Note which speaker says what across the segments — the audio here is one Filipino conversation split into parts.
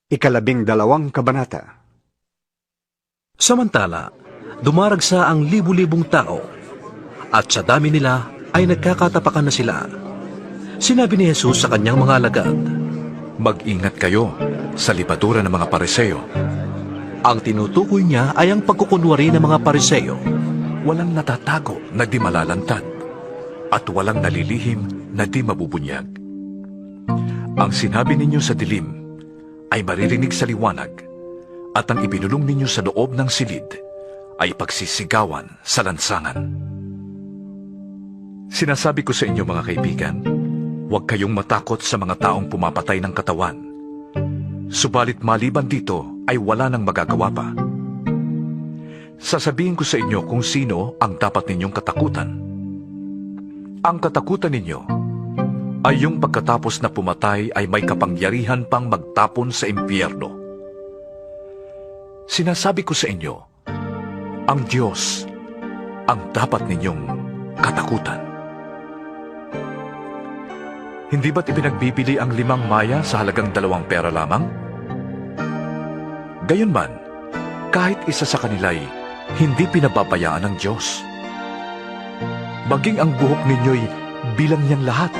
Speaker 1: 12 kabanata.
Speaker 2: Samantala, dumaragsa ang libu-libong tao, at sa dami nila ay nagkakatapakan na sila. Sinabi ni Jesus sa kanyang mga alagad,
Speaker 3: Mag-ingat kayo sa lipadura ng mga Pariseo.
Speaker 2: ang tinutukoy niya ay ang pagkukunwari ng mga Pariseo.
Speaker 3: Walang natatago na di malalantad, at walang nalilihim na di mabubunyag. Ang sinabi ninyo sa dilim ay maririnig sa liwanag, at ang ibinulong ninyo sa loob ng silid ay pagsisigawan sa lansangan. Sinasabi ko sa inyo, mga kaibigan, huwag kayong matakot sa mga taong pumapatay ng katawan. Subalit maliban dito ay wala nang magagawa pa. Sasabihin ko sa inyo kung sino ang dapat ninyong katakutan. Ang katakutan ninyo ay yung pagkatapos na pumatay ay may kapangyarihan pang magtapon sa impyerno. Sinasabi ko sa inyo, ang Diyos ang dapat ninyong katakutan. Hindi ba't ipinagbibili ang 5 maya sa halagang 2 pera lamang? Gayunman, kahit isa sa kanila'y hindi pinababayaan ng Diyos. Maging ang buhok ninyo'y bilang niyang lahat.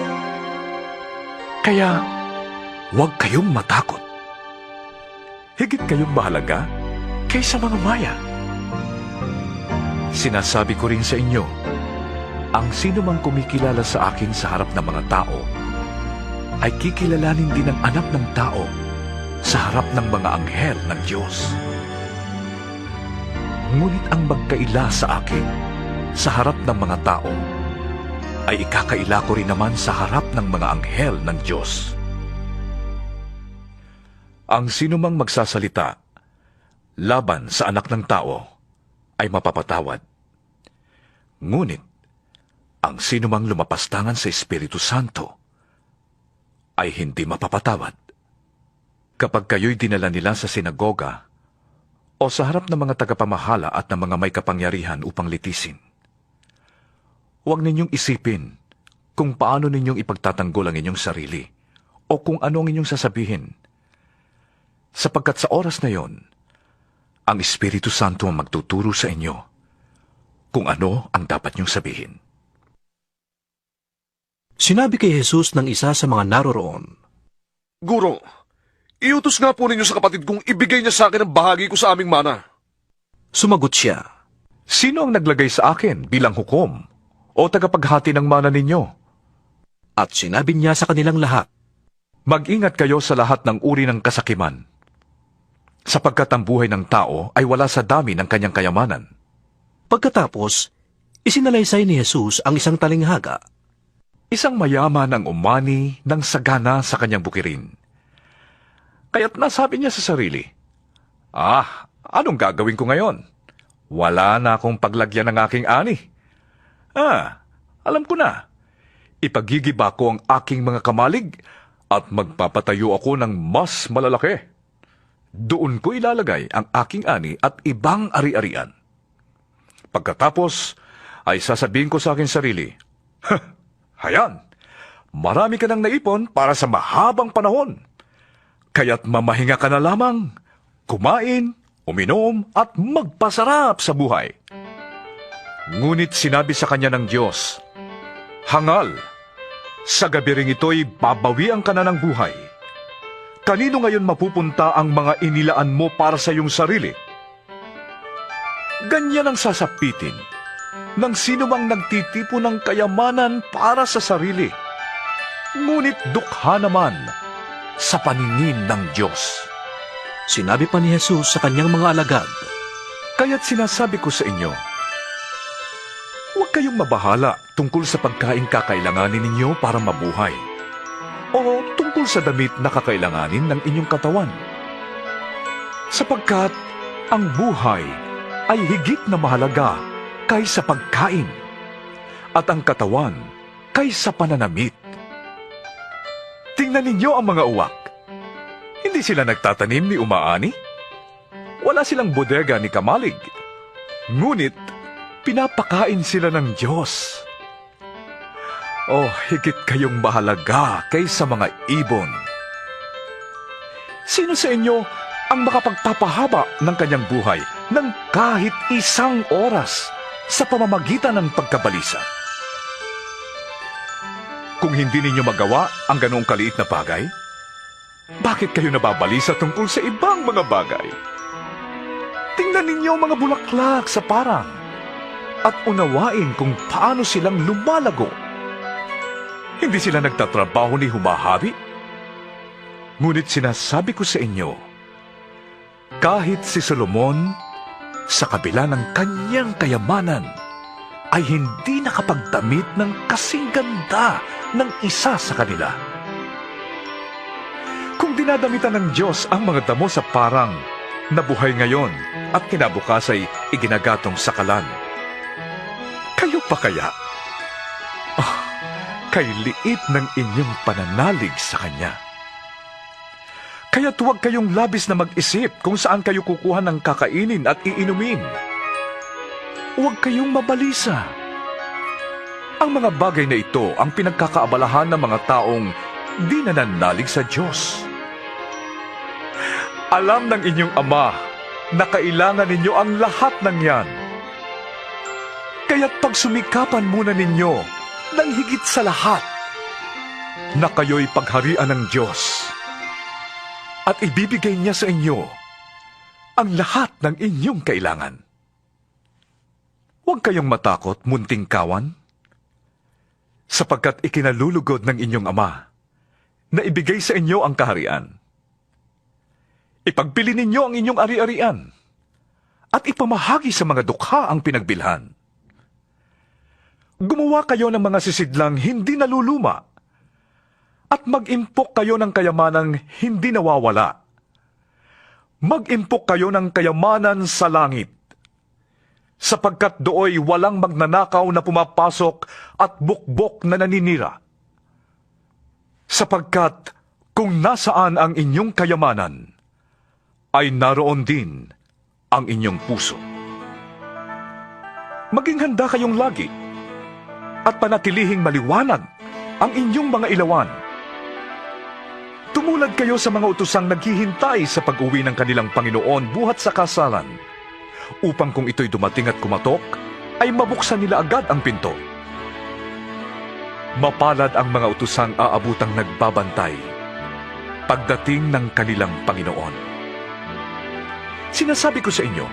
Speaker 3: Kaya, huwag kayong matakot. Higit kayong mahalaga kaysa mga maya. Sinasabi ko rin sa inyo, ang sino mang kumikilala sa akin sa harap ng mga tao, ay kikilalanin din ng anak ng tao sa harap ng mga anghel ng Diyos. Ngunit ang magkaila sa akin sa harap ng mga tao, ay ikakaila ko rin naman sa harap ng mga anghel ng Diyos. Ang sinumang magsasalita laban sa anak ng tao ay mapapatawad. Ngunit, ang sinumang lumapastangan sa Espiritu Santo ay hindi mapapatawad. Kapag kayo'y dinala nila sa sinagoga o sa harap ng mga tagapamahala at ng mga may kapangyarihan upang litisin, huwag ninyong isipin kung paano ninyong ipagtatanggol ang inyong sarili o kung ano ang inyong sasabihin. Sapagkat sa oras na yon, ang Espiritu Santo ang magtuturo sa inyo kung ano ang dapat niyong sabihin.
Speaker 2: Sinabi kay Jesus ng isa sa mga naroroon,
Speaker 4: Guro, iutos nga po ninyo sa kapatid kong ibigay niya sa akin ang bahagi ko sa aming mana.
Speaker 2: Sumagot siya,
Speaker 3: Sino ang naglagay sa akin bilang hukom o tagapaghati ng mana ninyo?
Speaker 2: at sinabi niya sa kanilang lahat,
Speaker 3: Mag-ingat kayo sa lahat ng uri ng kasakiman, sapagkat ang buhay ng tao ay wala sa dami ng kanyang kayamanan.
Speaker 2: Pagkatapos, isinalaysay ni Jesus ang isang talinghaga.
Speaker 3: Isang mayaman ang umani ng sagana sa kanyang bukirin. Kaya't nasabi niya sa sarili, anong gagawin ko ngayon? Wala na akong paglagyan ng aking ani. Alam ko na. Ipagigiba ko ang aking mga kamalig at magpapatayo ako ng mas malalaki. Doon ko ilalagay ang aking ani at ibang ari-arian. Pagkatapos, ay sasabihin ko sa aking sarili, Hayan, marami ka nang naipon para sa mahabang panahon. Kaya't mamahinga ka na lamang, kumain, uminom at magpasarap sa buhay. Ngunit sinabi sa kanya ng Diyos, Hangal, sa gabi ring ito'y babawian ka na ng buhay. Kanino ngayon mapupunta ang mga inilaan mo para sa iyong sarili? Ganyan ang sasapitin ng sino mang nagtitipo ng kayamanan para sa sarili, ngunit dukha naman sa paningin ng Diyos.
Speaker 2: Sinabi pa ni Jesus sa kanyang mga alagad,
Speaker 3: Kaya't sinasabi ko sa inyo, huwag kayong mabahala tungkol sa pagkain kakailanganin ninyo para mabuhay, o tungkol sa damit na kakailanganin ng inyong katawan. Sapagkat ang buhay ay higit na mahalaga kaysa pagkain, at ang katawan kaysa pananamit. Tingnan ninyo ang mga uwak. Hindi sila nagtatanim ni umaani? Wala silang bodega ni kamalig. Ngunit, pinapakain sila ng Diyos. Higit kayong mahalaga kaysa mga ibon. Sino sa inyo ang makapagpapahaba ng kanyang buhay ng kahit isang oras sa pamamagitan ng pagkabalisa? Kung hindi ninyo magawa ang ganoong kaliit na bagay, bakit kayo nababalisa tungkol sa ibang mga bagay? Tingnan ninyo ang mga bulaklak sa parang at unawain kung paano silang lumalago. Hindi sila nagtatrabaho ni humahabi? Ngunit sinasabi ko sa inyo, kahit si Solomon, sa kabila ng kanyang kayamanan, ay hindi nakapagdamit ng kasing ganda ng isa sa kanila. Kung dinadamitan ng Diyos ang mga damo sa parang na buhay ngayon at kinabukas ay iginagatong sa kalan, kayo pa kaya? Kay liit ng inyong pananalig sa Kanya. Kaya't huwag kayong labis na mag-isip kung saan kayo kukuha ng kakainin at iinumin. Huwag kayong mabalisa. Ang mga bagay na ito ang pinagkakaabalahan ng mga taong di nananalig sa Diyos. Alam ng inyong Ama na kailangan ninyo ang lahat ng yan. Kaya't pagsumikapan muna ninyo ng higit sa lahat na kayo'y pagharian ng Diyos at ibibigay niya sa inyo ang lahat ng inyong kailangan. Huwag kayong matakot, munting kawan, sapagkat ikinalulugod ng inyong Ama na ibigay sa inyo ang kaharian. Ipagpili ninyo ang inyong ari-arian at ipamahagi sa mga dukha ang pinagbilhan. Gumawa kayo ng mga sisidlang hindi naluluma at mag-impok kayo ng kayamanang hindi nawawala. Mag-impok kayo ng kayamanan sa langit, sapagkat dooy walang magnanakaw na pumapasok at bukbok na naninira. Sapagkat kung nasaan ang inyong kayamanan, ay naroon din ang inyong puso. Maging handa kayong lagi at panatilihing maliwanag ang inyong mga ilawan. Tumulad kayo sa mga utosang naghihintay sa pag-uwi ng kanilang Panginoon buhat sa kasalan, upang kung ito'y dumating at kumatok, ay mabuksan nila agad ang pinto. Mapalad ang mga utosang aabutang nagbabantay pagdating ng kanilang Panginoon. Sinasabi ko sa inyo,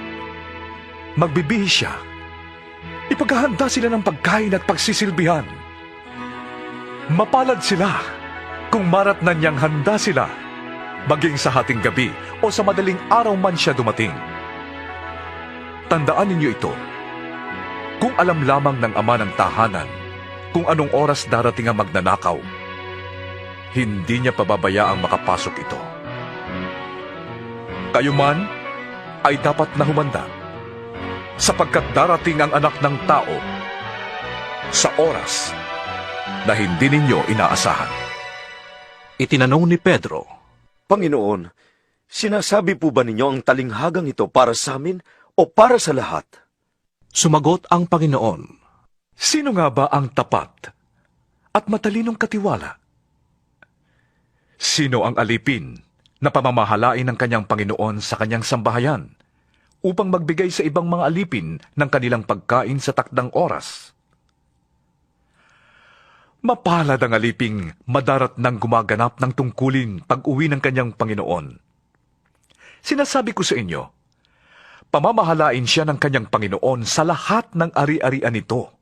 Speaker 3: magbibihis siya. Ipaghahanda sila ng pagkain at pagsisilbihan. Mapalad sila kung maratnan niyang handa sila, maging sa hating gabi o sa madaling araw man siya dumating. Tandaan ninyo ito, kung alam lamang ng ama ng tahanan kung anong oras darating ang magnanakaw, hindi niya pababayaang makapasok ito. Kayo man ay dapat na humanda, sapagkat darating ang anak ng tao sa oras na hindi ninyo inaasahan.
Speaker 2: Itinanong ni Pedro,
Speaker 1: Panginoon, sinasabi po ba ninyo ang talinghagang ito para sa amin o para sa lahat?
Speaker 2: sumagot ang Panginoon,
Speaker 3: Sino nga ba ang tapat at matalinong katiwala? Sino ang alipin na pamamahalain ng kanyang Panginoon sa kanyang sambahayan upang magbigay sa ibang mga alipin ng kanilang pagkain sa takdang oras? Mapalad ang aliping madarat nang gumaganap ng tungkulin pag-uwi ng kanyang Panginoon. Sinasabi ko sa inyo, pamamahalain siya ng kanyang Panginoon sa lahat ng ari-arian nito.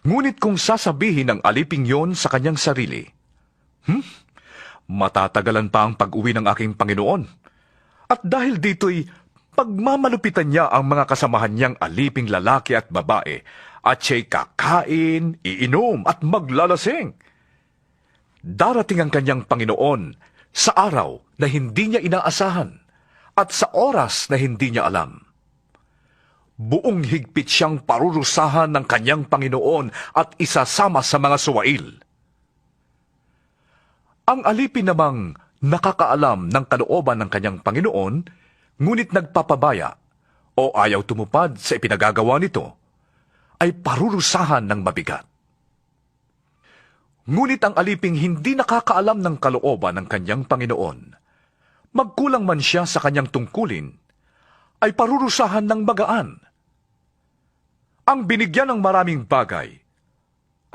Speaker 3: Ngunit kung sasabihin ng aliping yon sa kanyang sarili, matatagalan pa ang pag-uwi ng aking Panginoon, at dahil dito'y pagmamalupitan niya ang mga kasamahan niyang aliping lalaki at babae, at siya'y kakain, iinom at maglalasing. Darating ang kanyang Panginoon sa araw na hindi niya inaasahan at sa oras na hindi niya alam. Buong higpit siyang parurusahan ng kanyang Panginoon at isasama sa mga suwail. Ang alipin namang nakakaalam ng kalooban ng kanyang Panginoon, ngunit nagpapabaya o ayaw tumupad sa ipinagagawa nito, ay parurusahan ng mabigat. Ngunit ang aliping hindi nakakaalam ng kalooban ng kanyang Panginoon, magkulang man siya sa kanyang tungkulin, ay parurusahan ng magaan. Ang binigyan ng maraming bagay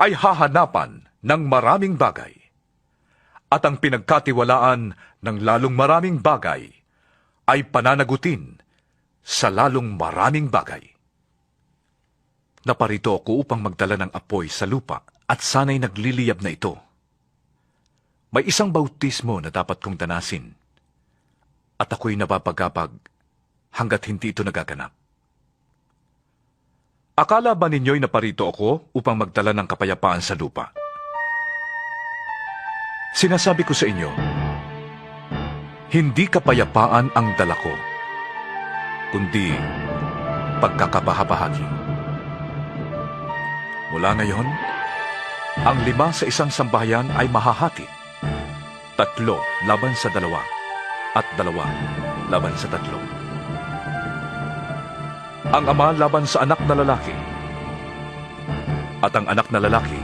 Speaker 3: ay hahanapan ng maraming bagay. At ang pinagkatiwalaan ng lalong maraming bagay ay pananagutin sa lalong maraming bagay. Naparito ako upang magdala ng apoy sa lupa at sana'y nagliliyab na ito. May isang bautismo na dapat kong danasin at ako'y napapagapag hanggat hindi ito nagaganap. Akala ba ninyo'y naparito ako upang magdala ng kapayapaan sa lupa? Sinasabi ko sa inyo, hindi kapayapaan ang dala ko, kundi pagkakabahabahagi. Mula ngayon, ang 5 sa isang sambahayan ay mahahati, 3 laban sa 2, at 2 laban sa 3. Ang ama laban sa anak na lalaki, at ang anak na lalaki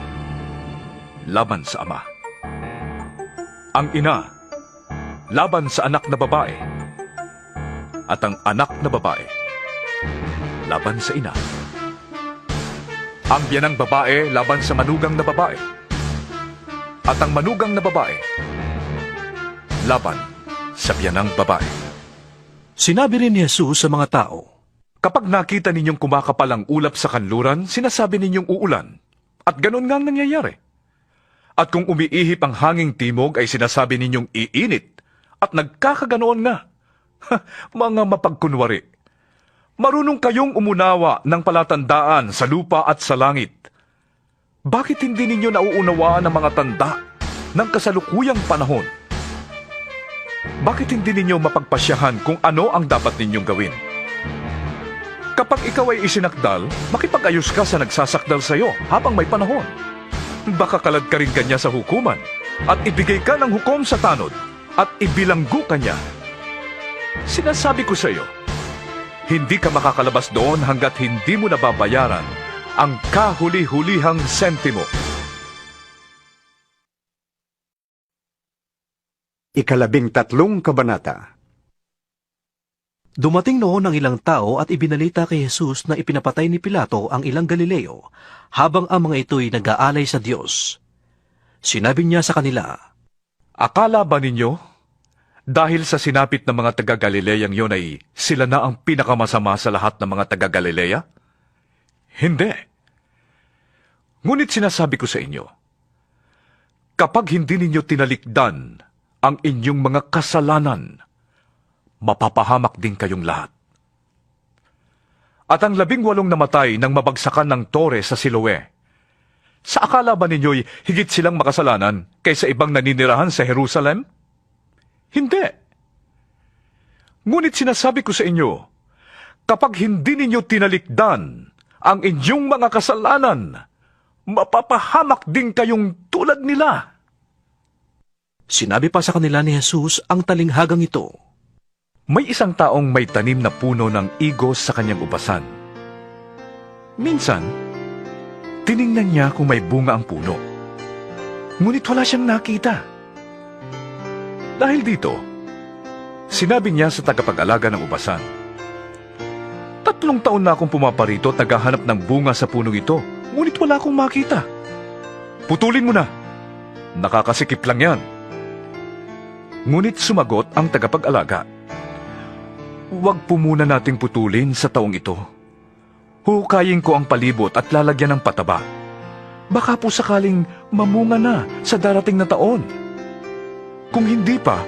Speaker 3: laban sa ama. Ang ina laban sa anak na babae, at ang anak na babae laban sa ina. Ang biyanang babae laban sa manugang na babae, at ang manugang na babae laban sa biyanang babae.
Speaker 2: Sinabi rin ni Jesus sa mga tao,
Speaker 3: Kapag nakita ninyong kumakapal ang ulap sa kanluran, sinasabi ninyong uulan. At ganun nga ang nangyayari. At kung umiihip ang hanging timog, ay sinasabi ninyong iinit. At nagkakaganoon nga. Mga mapagkunwari. Marunong kayong umunawa ng palatandaan sa lupa at sa langit. Bakit hindi ninyo nauunawaan ang mga tanda ng kasalukuyang panahon? Bakit hindi ninyo mapagpasyahan kung ano ang dapat ninyong gawin? Kapag ikaw ay isinakdal, makipag-ayos ka sa nagsasakdal sa iyo habang may panahon. Baka kalad ka rin kanya sa hukuman at ibigay ka ng hukom sa tanod at ibilanggo kanya. Sinasabi ko sa iyo, hindi ka makakalabas doon hanggat hindi mo nababayaran ang kahuli-hulihang sentimo.
Speaker 5: 13 Kabanata.
Speaker 2: Dumating noon ang ilang tao at ibinalita kay Jesus na ipinapatay ni Pilato ang ilang Galileo habang ang mga ito'y nag-aalay sa Diyos. Sinabi niya sa kanila,
Speaker 3: Akala ba ninyo, dahil sa sinapit ng mga taga-Galileyang yon ay sila na ang pinakamasama sa lahat ng mga taga-Galileya? Hindi. Ngunit sinasabi ko sa inyo, kapag hindi ninyo tinalikdan ang inyong mga kasalanan, mapapahamak din kayong lahat. At ang 18 namatay nang mabagsakan ng tore sa Siloe, sa akala ba ninyo'y higit silang makasalanan kaysa ibang naninirahan sa Jerusalem? Hindi. Ngunit sinasabi ko sa inyo, kapag hindi ninyo tinalikdan ang inyong mga kasalanan, mapapahamak din kayong tulad nila.
Speaker 2: Sinabi pa sa kanila ni Jesus ang talinghagang ito,
Speaker 3: May isang taong may tanim na puno ng igos sa kanyang ubasan. Minsan, tiningnan niya kung may bunga ang puno. Ngunit wala siyang nakita. Dahil dito, sinabi niya sa tagapag-alaga ng ubasan, 3 taon na akong pumaparito at naghahanap ng bunga sa punong ito, ngunit wala akong makita. Putulin mo na. Nakakasikip lang yan. Ngunit sumagot ang tagapag-alaga, Huwag po muna nating putulin sa taong ito. Huhukayin ko ang palibot at lalagyan ng pataba. Baka po sakaling mamunga na sa darating na taon. Kung hindi pa,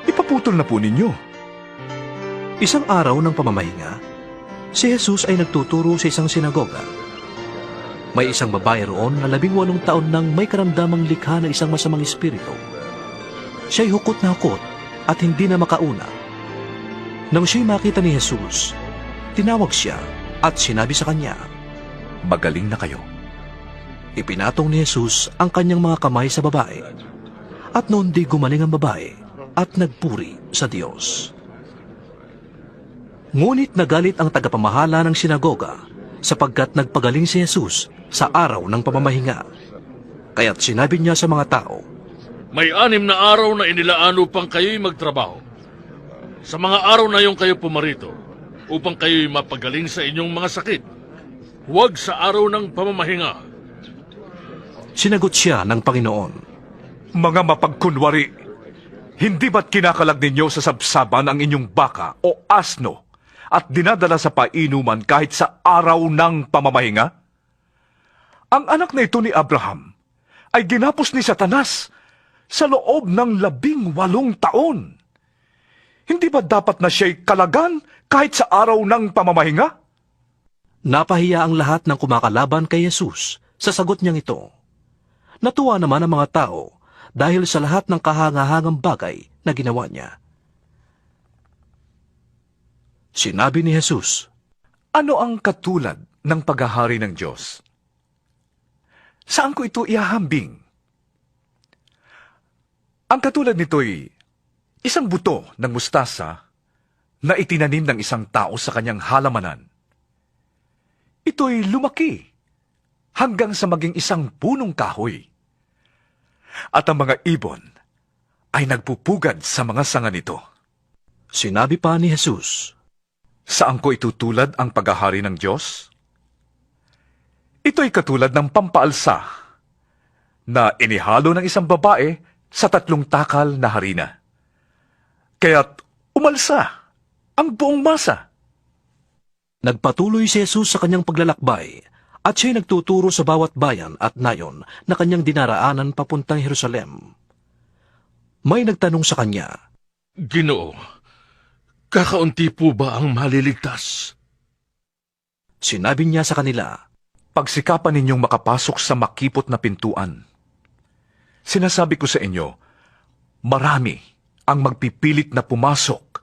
Speaker 3: ipaputol na po ninyo.
Speaker 2: Isang araw ng pamamahinga, si Jesus ay nagtuturo sa isang sinagoga. May isang babae roon na 18 taon nang may karamdamang likha na isang masamang espiritu. Siya'y hukot na hukot at hindi na makauna. Nang siya'y makita ni Jesus, tinawag siya at sinabi sa kanya,
Speaker 3: Magaling na kayo.
Speaker 2: Ipinatong ni Jesus ang kanyang mga kamay sa babae, at noon di gumaling ang babae at nagpuri sa Diyos. Ngunit nagalit ang tagapamahala ng sinagoga sapagkat nagpagaling si Jesus sa araw ng pamamahinga. Kaya't sinabi niya sa mga tao,
Speaker 6: May 6 na araw na inilaan upang kayo'y magtrabaho. Sa mga araw na yung kayo pumarito, upang kayo'y mapagaling sa inyong mga sakit. Huwag sa araw ng pamamahinga.
Speaker 2: sinagot siya ng Panginoon.
Speaker 3: Mga mapagkunwari, hindi ba't kinakalag ninyo sa sabsaban ang inyong baka o asno at dinadala sa painuman kahit sa araw ng pamamahinga? Ang anak na ito ni Abraham ay ginapos ni Satanas sa loob ng 18 taon. Hindi ba dapat na siya'y kalagan kahit sa araw ng pamamahinga?
Speaker 2: Napahiya ang lahat ng kumakalaban kay Jesus sa sagot niyang ito. Natuwa naman ang mga tao dahil sa lahat ng kahangahangang bagay na ginawa niya. Sinabi ni Jesus,
Speaker 3: Ano ang katulad ng paghahari ng Diyos? Saan ko ito ihahambing? Ang katulad nito'y isang buto ng mustasa na itinanim ng isang tao sa kanyang halamanan. Ito'y lumaki hanggang sa maging isang punong kahoy. At ang mga ibon ay nagpupugad sa mga sanga nito.
Speaker 2: Sinabi pa ni Jesus,
Speaker 3: Saan ko itutulad ang paghahari ng Diyos? Ito'y katulad ng pampaalsa na inihalo ng isang babae sa 3 takal na harina. Kaya't umalsa ang buong masa.
Speaker 2: Nagpatuloy si Jesus sa kanyang paglalakbay at siya'y nagtuturo sa bawat bayan at nayon na kanyang dinaraanan papuntang Jerusalem. May nagtanong sa kanya,
Speaker 6: Ginoo, kakaunti po ba ang maliligtas?
Speaker 2: Sinabi niya sa kanila,
Speaker 3: Pagsikapan ninyong makapasok sa makipot na pintuan. Sinasabi ko sa inyo, marami ang magpipilit na pumasok,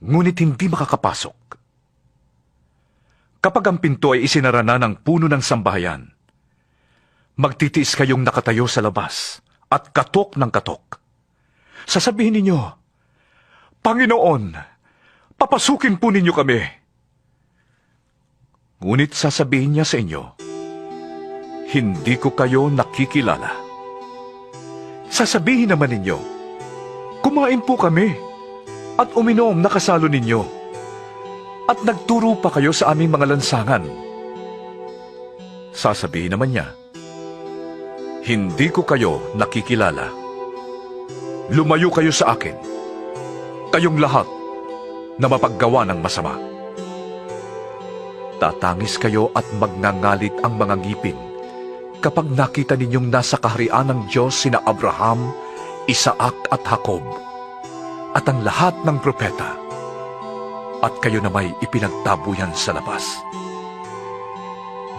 Speaker 3: ngunit hindi makakapasok. Kapag ang pinto ay isinara na ng puno ng sambahayan, magtitiis kayong nakatayo sa labas at katok ng katok. Sasabihin ninyo, Panginoon, papasukin po ninyo kami. Ngunit sasabihin niya sa inyo, hindi ko kayo nakikilala. Sasabihin naman ninyo, kumain po kami at uminom na kasalo ninyo at nagturo pa kayo sa aming mga lansangan. Sasabihin naman niya, hindi ko kayo nakikilala. Lumayo kayo sa akin, kayong lahat na mapaggawa ng masama. Tatangis kayo at magngangalit ang mga ngipin kapag nakita ninyong nasa kaharian ng Diyos sina Abraham, Isaac at Jacob, at ang lahat ng propeta, at kayo na may ipinagtabuyan sa labas.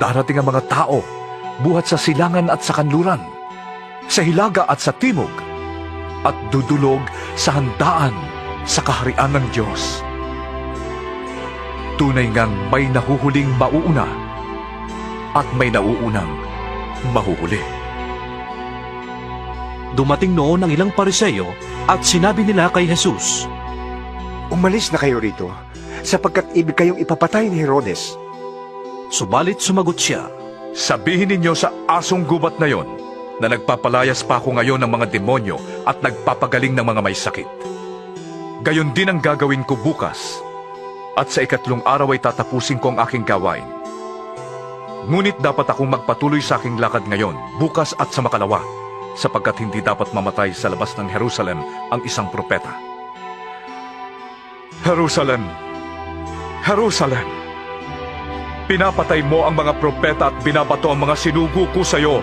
Speaker 3: Darating ang mga tao, buhat sa silangan at sa kanluran, sa hilaga at sa timog, at dudulog sa handaan sa kaharian ng Diyos. Tunay ngang may nahuhuling mauuna at may nauunang mahuhuli.
Speaker 2: dumating noon ang ilang Pariseo at sinabi nila kay Jesus,
Speaker 5: Umalis na kayo rito, sapagkat ibig kayong ipapatay ni Herodes.
Speaker 2: Subalit sumagot siya,
Speaker 3: Sabihin ninyo sa asong gubat na yon na nagpapalayas pa ako ngayon ng mga demonyo at nagpapagaling ng mga may sakit. Gayon din ang gagawin ko bukas, at sa 3 araw ay tatapusin ko ang aking gawain. Ngunit dapat akong magpatuloy sa aking lakad ngayon, bukas at sa makalawa, sapagkat hindi dapat mamatay sa labas ng Jerusalem ang isang propeta. Jerusalem! Jerusalem! Pinapatay mo ang mga propeta at binabato ang mga sinugo ko sa iyo.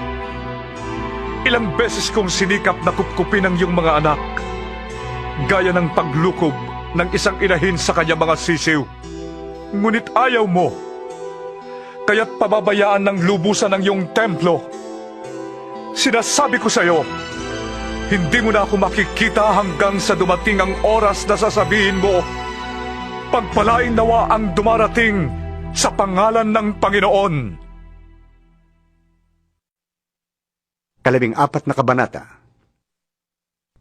Speaker 3: Ilang beses kong sinikap na kupkupin ang iyong mga anak, gaya ng paglukob ng isang inahin sa kanyang mga sisiw. Ngunit ayaw mo, kaya't pababayaan ng lubusan ng iyong templo. Sinasabi ko sa iyo, hindi mo na ako makikita hanggang sa dumating ang oras na sasabihin mo, pagpalain nawa ang dumarating sa pangalan ng Panginoon.
Speaker 5: 14 na kabanata.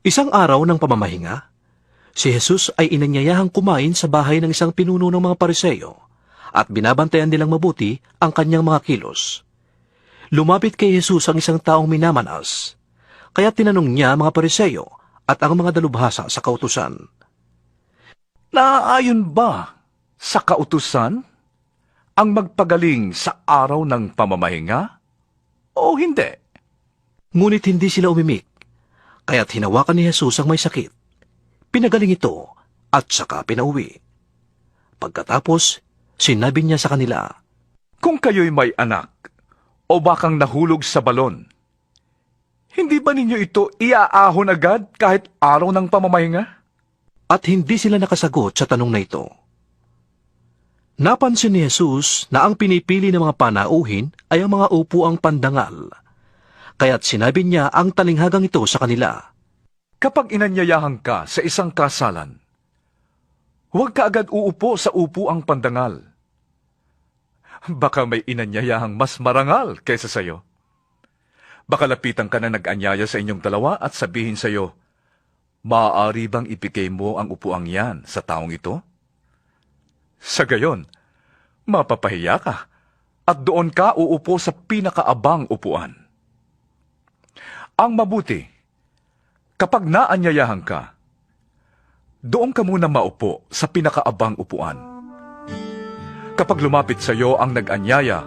Speaker 2: Isang araw ng pamamahinga, si Jesus ay inanyayahang kumain sa bahay ng isang pinuno ng mga Pariseo at binabantayan nilang mabuti ang kanyang mga kilos. Lumapit kay Jesus ang isang taong minamanas, kaya tinanong niya ang mga Pariseo at ang mga dalubhasa sa kautusan.
Speaker 3: Naaayon ba sa kautusan ang magpagaling sa araw ng pamamahinga o hindi?
Speaker 2: Ngunit hindi sila umimik, kaya't hinawakan ni Jesus ang may sakit. Pinagaling ito at saka pinauwi. Pagkatapos, sinabi niya sa kanila,
Speaker 3: Kung kayo'y may anak o bakang nahulog sa balon, hindi ba ninyo ito iaahon agad kahit araw ng pamamahinga?
Speaker 2: at hindi sila nakasagot sa tanong na ito. Napansin ni Jesus na ang pinipili ng mga panauhin ay ang mga upuang pandangal. Kaya't sinabi niya ang talinghagang ito sa kanila.
Speaker 3: Kapag inanyayahan ka sa isang kasalan, huwag ka agad uupo sa upuang pandangal. Baka may inanyayahang mas marangal kaysa sayo. Baka lapitan ka na nag-anyaya sa inyong dalawa at sabihin sayo, maaari bang ibigay mo ang upuang yan sa taong ito? Sa gayon, mapapahiya ka at doon ka uupo sa pinakaabang upuan. Ang mabuti, kapag naanyayahan ka, doon ka muna maupo sa pinakaabang upuan. Kapag lumapit sa iyo ang nag-anyaya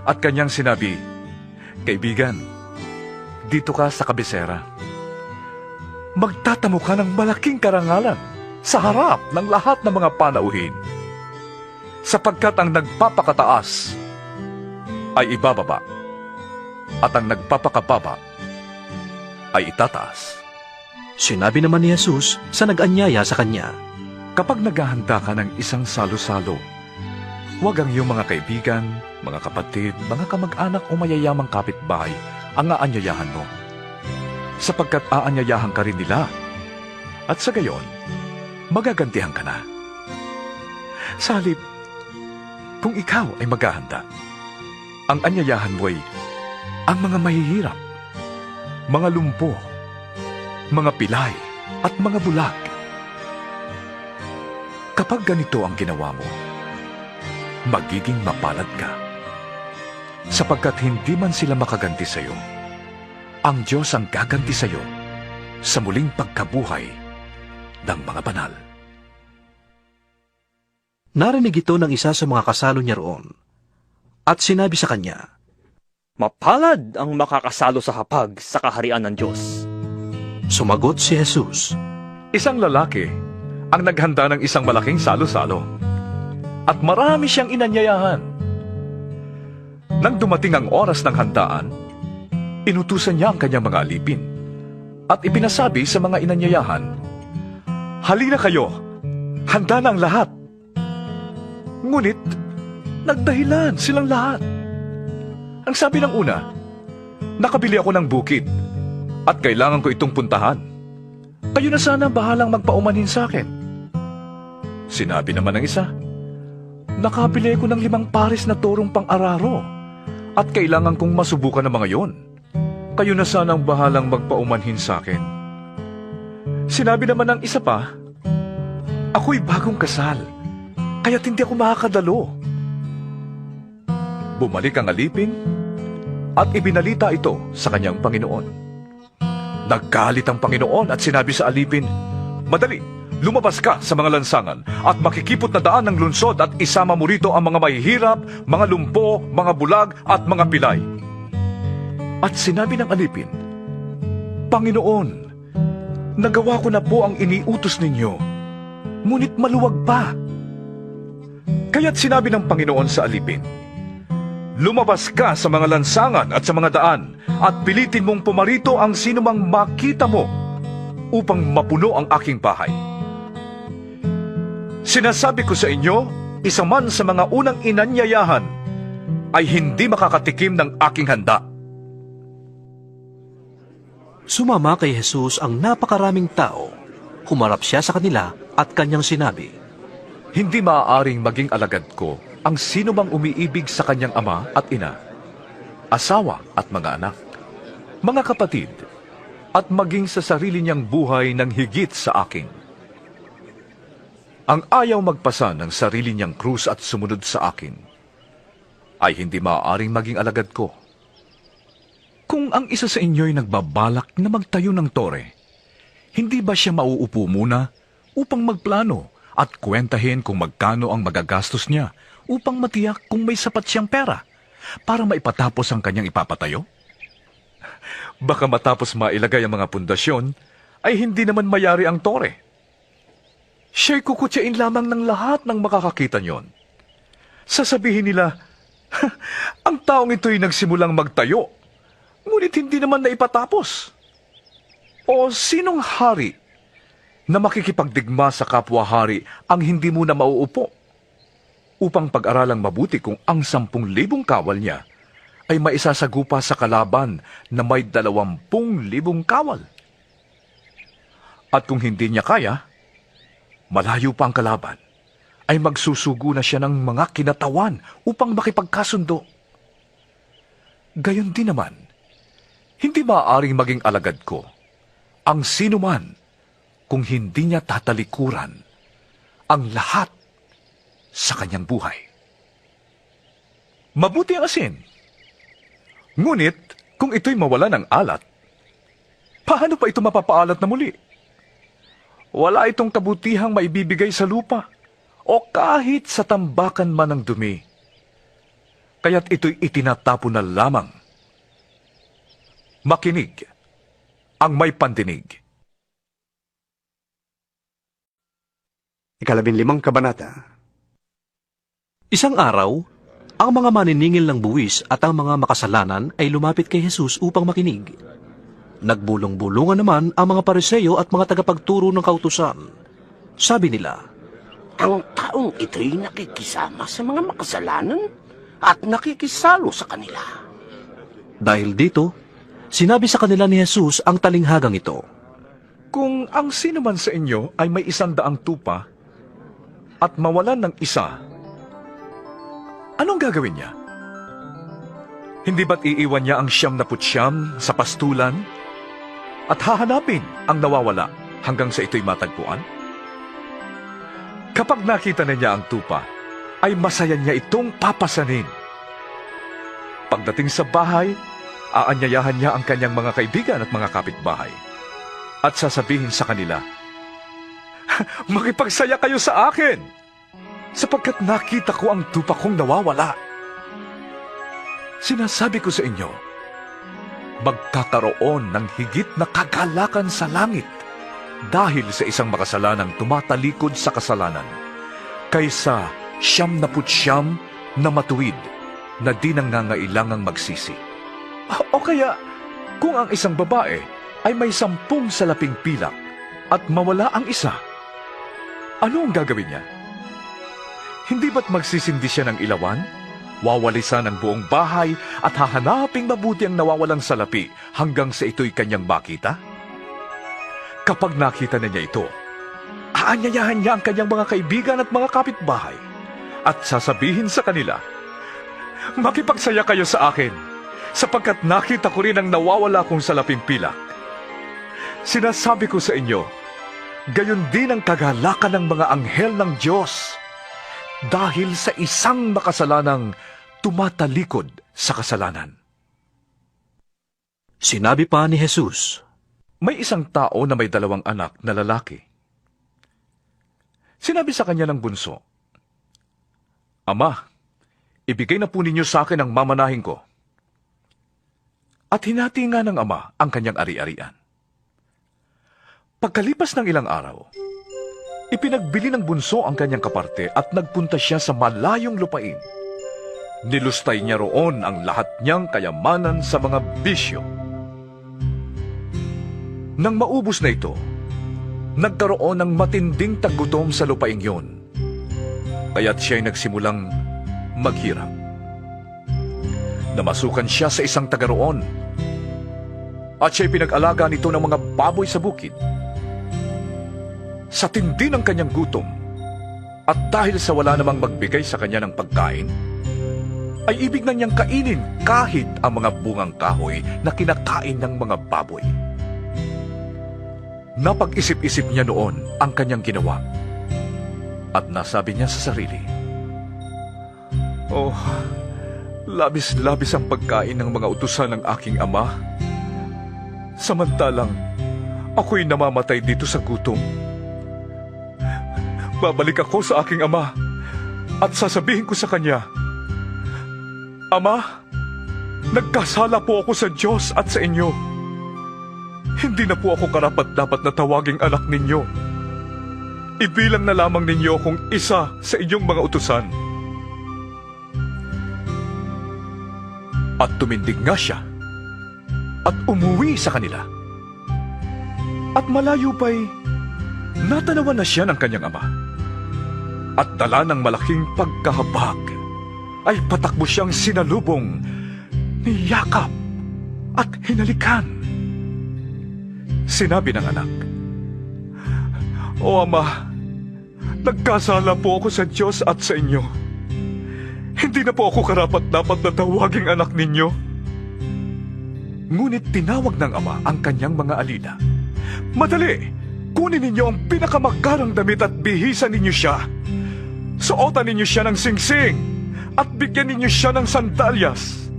Speaker 3: at kanyang sinabi, Kaibigan, dito ka sa kabisera. Magtatamo ka ng malaking karangalan sa harap ng lahat ng mga panauhin. Sapagkat ang nagpapakataas ay ibababa at ang nagpapakababa ay itataas.
Speaker 2: Sinabi naman ni Jesus sa nag-anyaya sa kanya,
Speaker 3: Kapag naghahanda ka ng isang salo-salo, huwag ang iyong mga kaibigan, mga kapatid, mga kamag-anak o mayayamang kapitbahay ang aanyayahan mo. Sapagkat aanyayahan ka rin nila. At sa gayon, magagantihan ka na. Sa halip, kung ikaw ay maghahanda, ang anyayahan mo ay ang mga mahihirap, mga lumpo, mga pilay, at mga bulag. Kapag ganito ang ginawa mo, magiging mapalad ka. Sapagkat hindi man sila makaganti sa iyo, ang Diyos ang gaganti sa iyo sa muling pagkabuhay ng mga banal.
Speaker 2: narinig ito ng isa sa mga kasalo niya roon, at sinabi sa kanya,
Speaker 7: Mapalad ang makakasalo sa hapag sa kaharian ng Diyos.
Speaker 2: Sumagot si Jesus,
Speaker 3: Isang lalaki ang naghanda ng isang malaking salo-salo at marami siyang inanyayahan. Nang dumating ang oras ng handaan, inutusan niya ang kanyang mga alipin at ipinasabi sa mga inanyayahan, Halina kayo, handa na ang lahat. Ngunit, nagdahilan silang lahat. Ang sabi ng una, nakabili ako ng bukid at kailangan ko itong puntahan. Kayo na sana bahalang magpaumanhin sa akin. Sinabi naman ng isa, nakabili ko ng 5 pares na torong pang-araro at kailangan kong masubukan ng mga yon. Kayo na sanang bahalang magpaumanhin sa akin. Sinabi naman ng isa pa, ako'y bagong kasal, kaya't hindi ako makakadalo. Bumalik ang alipin at ibinalita ito sa kanyang Panginoon. Naggalit ang Panginoon at sinabi sa alipin, Madali, lumabas ka sa mga lansangan at makikipot na daan ng lunsod at isama mo rito ang mga mahihirap, mga lumpo, mga bulag at mga pilay. At sinabi ng alipin, Panginoon, nagawa ko na po ang iniutos ninyo, ngunit maluwag pa. Kaya't sinabi ng Panginoon sa alipin, Lumabas ka sa mga lansangan at sa mga daan at pilitin mong pumarito ang sinumang makita mo upang mapuno ang aking bahay. Sinasabi ko sa inyo, isa man sa mga unang inanyayahan ay hindi makakatikim ng aking handa.
Speaker 2: Sumama kay Jesus ang napakaraming tao. Humarap siya sa kanila at kanyang sinabi,
Speaker 3: Hindi maaaring maging alagad ko ang sino mang umiibig sa kanyang ama at ina, asawa at mga anak, mga kapatid, at maging sa sarili niyang buhay ng higit sa akin. Ang ayaw magpasa ng sarili niyang krus at sumunod sa akin, ay hindi maaaring maging alagad ko. Kung ang isa sa inyo'y nagbabalak na magtayo ng tore, hindi ba siya mauupo muna upang magplano at kwentahin kung magkano ang magagastos niya upang matiyak kung may sapat siyang pera para maipatapos ang kanyang ipapatayo? Baka matapos mailagay ang mga pundasyon, ay hindi naman mayari ang tore. Siya'y kukutyain lamang ng lahat ng makakakita niyon. Sasabihin nila, ang taong ito'y nagsimulang magtayo, ngunit hindi naman naipatapos. O sinong hari na makikipagdigma sa kapwa-hari ang hindi muna mauupo upang pag-aralang mabuti kung ang 10,000 kawal niya ay maisasagupa sa kalaban na may 20,000 kawal. At kung hindi niya kaya, malayo pa ang kalaban, ay magsusugo na siya ng mga kinatawan upang makipagkasundo. Gayon din naman, hindi maaaring maging alagad ko ang sino man kung hindi niya tatalikuran ang lahat sa kanyang buhay. Mabuti ang asin. Ngunit, kung ito'y mawala ng alat, paano pa ito mapapaalat na muli? Wala itong kabutihang maibibigay sa lupa o kahit sa tambakan man ng dumi. Kaya't ito'y itinatapon na lamang. Makinig ang may pandinig.
Speaker 5: 15 kabanata.
Speaker 2: Isang araw, ang mga maniningil ng buwis at ang mga makasalanan ay lumapit kay Jesus upang makinig. Nagbulong-bulungan naman ang mga Pariseo at mga tagapagturo ng kautusan. Sabi nila,
Speaker 8: Ang taong ito'y nakikisama sa mga makasalanan at nakikisalo sa kanila.
Speaker 2: dahil dito, sinabi sa kanila ni Jesus ang talinghagang ito.
Speaker 3: Kung ang sino man sa inyo ay may 100 tupa at mawalan ng isa, anong gagawin niya? Hindi ba't iiwan niya ang 99 sa pastulan at hahanapin ang nawawala hanggang sa ito'y matagpuan? Kapag nakita na niya ang tupa, ay masaya niya itong papasanin. Pagdating sa bahay, aanyayahan niya ang kanyang mga kaibigan at mga kapitbahay at sasabihin sa kanila, "Makipagsaya kayo sa akin, sapagkat nakita ko ang tupa kong nawawala." Sinasabi ko sa inyo, magkakaroon ng higit na kagalakan sa langit dahil sa isang makasalanang tumatalikod sa kasalanan kaysa 99 na matuwid na di nangangailangang magsisi. O kaya, kung ang isang babae ay may 10 salaping pilak at mawala ang isa, ano ang gagawin niya? Hindi ba't magsisindi siya ng ilawan? Wawalisan ang buong bahay at hahanaping mabuti ang nawawalang salapi hanggang sa ito'y kanyang makita? Kapag nakita na niya ito, aanyayahan niya ang kanyang mga kaibigan at mga kapitbahay at sasabihin sa kanila, "Makipagsaya kayo sa akin, sapagkat nakita ko rin ang nawawala kong salaping pilak." Sinasabi ko sa inyo, gayon din ang kagalakan ng mga anghel ng Diyos dahil sa isang makasalanang tumatalikod sa kasalanan.
Speaker 2: Sinabi pa ni Jesus,
Speaker 3: May isang tao na may 2 anak na lalaki. Sinabi sa kanya ng bunso, "Ama, ibigay na po ninyo sa akin ang mamanahin ko." At hinati nga ng ama ang kanyang ari-arian. Pagkalipas ng ilang araw, ipinagbili ng bunso ang kanyang kaparte at nagpunta siya sa malayong lupain. Nilustay niya roon ang lahat niyang kayamanan sa mga bisyo. Nang maubos na ito, nagkaroon ng matinding taggutom sa lupaing yon. Kaya't siya'y nagsimulang maghirap. Namasukan siya sa isang taga roon at siya'y pinag-alaga nito ng mga baboy sa bukid. Sa tindi ng kanyang gutom at dahil sa wala namang magbigay sa kanya ng pagkain, ay ibig na niyang kainin kahit ang mga bungang kahoy na kinakain ng mga baboy. Napag-isip-isip niya noon ang kanyang ginawa at nasabi niya sa sarili, "Oh, Labis-labis ang pagkain ng mga utusan ng aking ama. Samantalang ako'y namamatay dito sa gutom. Babalik ako sa aking ama at sasabihin ko sa kanya, Ama, nagkasala po ako sa Diyos at sa inyo. Hindi na po ako karapat-dapat na tawaging anak ninyo. Ibilang na lamang ninyo akong isa sa inyong mga utusan. At tumindig nga siya at umuwi sa kanila. At malayo pa'y natanawan na siya ng kanyang ama. At dala ng malaking pagkahabag ay patakbo siyang sinalubong, niyakap at hinalikan. Sinabi ng anak, O Ama, nagkasala po ako sa Diyos at sa inyo. Hindi na po ako karapat-dapat na tawaging anak ninyo. Ngunit tinawag ng ama ang kanyang mga alila. Madali, kunin ninyo ang pinakamagarang damit at bihisan ninyo siya. Suotan ninyo siya ng singsing at bigyan ninyo siya ng sandalyas.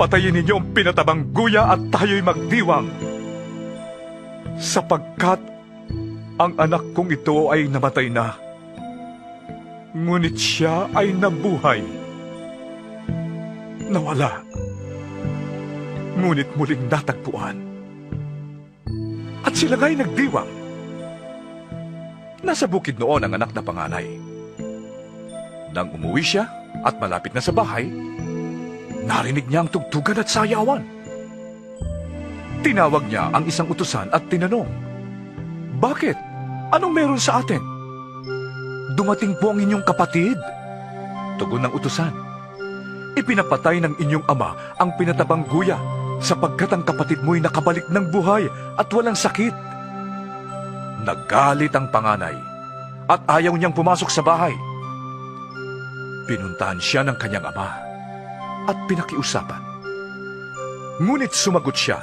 Speaker 3: Patayin ninyo ang pinatabang guya at tayo'y magdiwang. Sapagkat ang anak kong ito ay namatay na, ngunit siya ay nabuhay. Nawala, ngunit muling natagpuan. At sila nga'y nagdiwang. Nasa bukid noon ang anak na panganay. Nang umuwi siya at malapit na sa bahay, narinig niya ang tugtugan at sayawan. Tinawag niya ang isang utusan at tinanong, Bakit? Anong meron sa atin? Dumating po ang inyong kapatid. Tugon ng utusan, Ipinapatay ng inyong ama ang pinatabang guya sapagkat ang kapatid mo'y nakabalik ng buhay at walang sakit. Nagalit ang panganay at ayaw niyang pumasok sa bahay. Pinuntahan siya ng kanyang ama at pinakiusapan. Ngunit sumagot siya,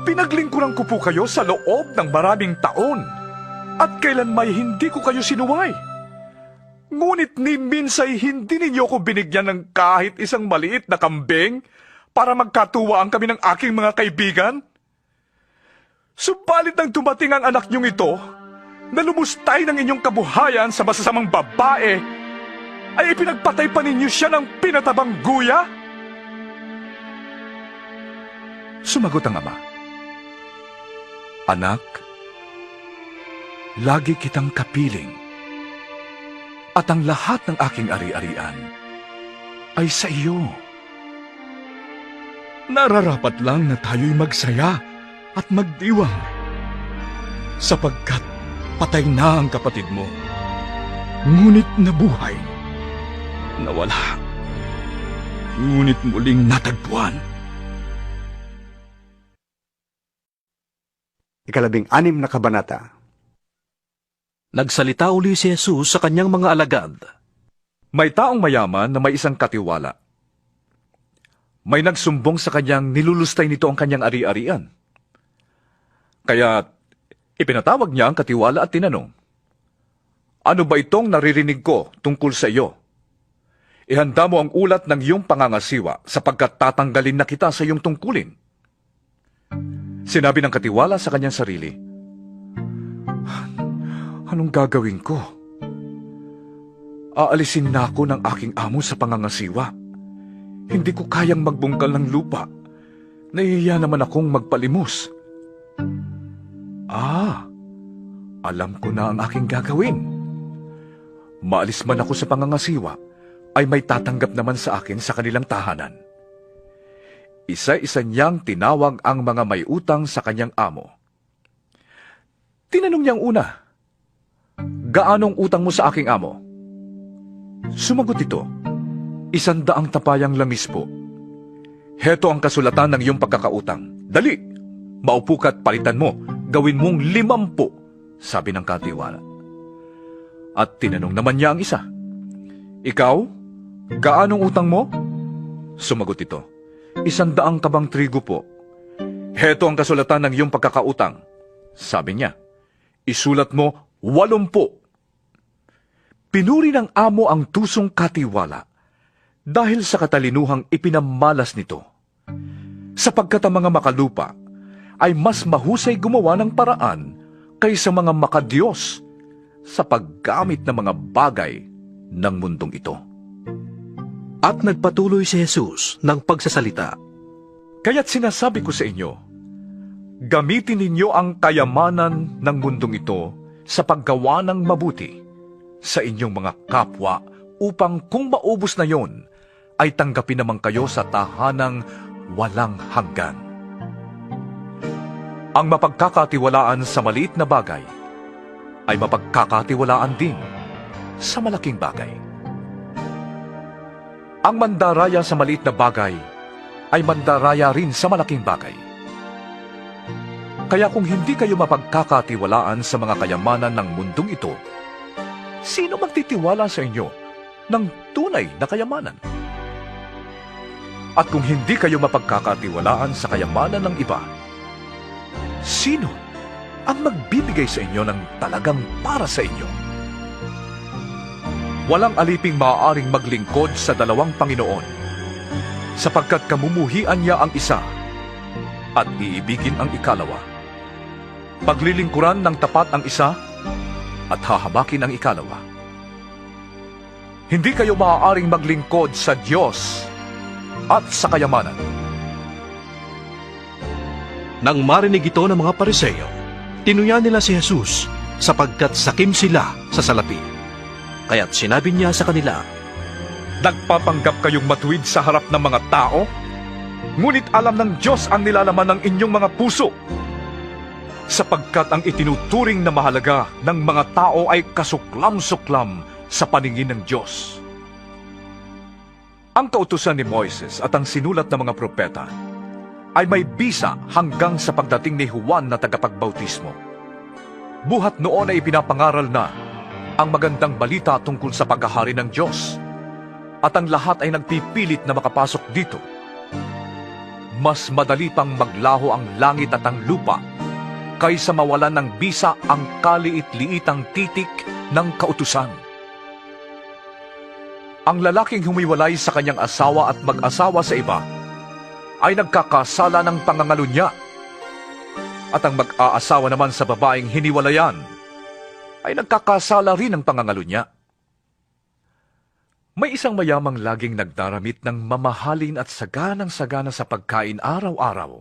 Speaker 3: Pinaglingkuran ko po kayo sa loob ng maraming taon at kailanmay hindi ko kayo sinuway. Ngunit ni minsay hindi ninyo ko binigyan ng kahit isang maliit na kambing para magkatuwaan kami ng aking mga kaibigan. Subalit nang dumating ang anak niyong ito, na lumustay ng inyong kabuhayan sa masasamang babae, ay ipinagpatay pa ninyo siya ng pinatabang guya? Sumagot ang ama, Anak, lagi kitang kapiling, at ang lahat ng aking ari-arian ay sa iyo. Nararapat lang na tayo'y magsaya at magdiwang, sapagkat patay na ang kapatid mo, ngunit nabuhay. Nawala, ngunit muling natagpuan.
Speaker 5: 16 na kabanata.
Speaker 2: Nagsalita uli si Jesus sa kanyang mga alagad.
Speaker 3: May taong mayaman na may isang katiwala. May nagsumbong sa kanyang nilulustay nito ang kanyang ari-arian. Kaya ipinatawag niya ang katiwala at tinanong, Ano ba itong naririnig ko tungkol sa iyo? Ihanda mo ang ulat ng iyong pangangasiwa sapagkat tatanggalin na kita sa iyong tungkulin. Sinabi ng katiwala sa kanyang sarili, Anong gagawin ko? Aalisin na ako ng aking amo sa pangangasiwa. Hindi ko kayang magbungkal ng lupa. Nahihiya naman akong magpalimos. Alam ko na ang aking gagawin. Maalis man ako sa pangangasiwa, ay may tatanggap naman sa akin sa kanilang tahanan. Isa-isa niyang tinawag ang mga may utang sa kanyang amo. Tinanong niyang una, Gaanong utang mo sa aking amo? Sumagot ito, 100 tapayang langis po. Heto ang kasulatan ng iyong pagkakautang. Dali, maupo ka't palitan mo, gawin mong 50, sabi ng katiwala. At tinanong naman niya ang isa, Ikaw, gaanong utang mo? Sumagot ito, 100 kabang trigo po. Heto ang kasulatan ng iyong pagkakautang. Sabi niya, isulat mo 80. Pinuri ng amo ang tusong katiwala, dahil sa katalinuhang ipinamalas nito, sapagkat ang mga makalupa ay mas mahusay gumawa ng paraan kaysa mga makadiyos sa paggamit ng mga bagay ng mundong ito.
Speaker 2: At nagpatuloy si Jesus ng pagsasalita.
Speaker 3: Kaya't sinasabi ko sa inyo, gamitin ninyo ang kayamanan ng mundong ito sa paggawa ng mabuti sa inyong mga kapwa upang kung maubos na yon, ay tanggapin naman kayo sa tahanang walang hanggan. Ang mapagkakatiwalaan sa maliit na bagay ay mapagkakatiwalaan din sa malaking bagay. Ang mandaraya sa maliit na bagay ay mandaraya rin sa malaking bagay. Kaya kung hindi kayo mapagkakatiwalaan sa mga kayamanan ng mundong ito, sino magtitiwala sa inyo ng tunay na kayamanan? At kung hindi kayo mapagkakatiwalaan sa kayamanan ng iba, sino ang magbibigay sa inyo ng talagang para sa inyo? Walang aliping maaaring maglingkod sa dalawang Panginoon, sapagkat kamumuhian niya ang isa at iibigin ang ikalawa. Paglilingkuran ng tapat ang isa at hahabakin ang ikalawa. Hindi kayo maaaring maglingkod sa Diyos at sa kayamanan.
Speaker 2: Nang marinig ito ng mga Pariseo, tinuya nila si Jesus sapagkat sakim sila sa salapi. Kaya't sinabi niya sa kanila,
Speaker 3: Nagpapanggap kayong matuwid sa harap ng mga tao, ngunit alam ng Diyos ang nilalaman ng inyong mga puso, sapagkat ang itinuturing na mahalaga ng mga tao ay kasuklam-suklam sa paningin ng Diyos. Ang kautusan ni Moises at ang sinulat ng mga propeta ay may bisa hanggang sa pagdating ni Juan na tagapagbautismo. Buhat noon ay ipinapangaral na ang magandang balita tungkol sa paghahari ng Diyos, at ang lahat ay nagpipilit na makapasok dito. Mas madali pang maglaho ang langit at ang lupa kaysa mawalan ng bisa ang kaliit-liitang titik ng kautusan. Ang lalaking humiwalay sa kanyang asawa at mag-asawa sa iba ay nagkakasala ng pangangalunya, at ang mag-aasawa naman sa babaeng hiniwalayan ay nagkakasala rin ng pangangalunya. May isang mayamang laging nagdaramit ng mamahalin at saganang-sagana sa pagkain araw-araw.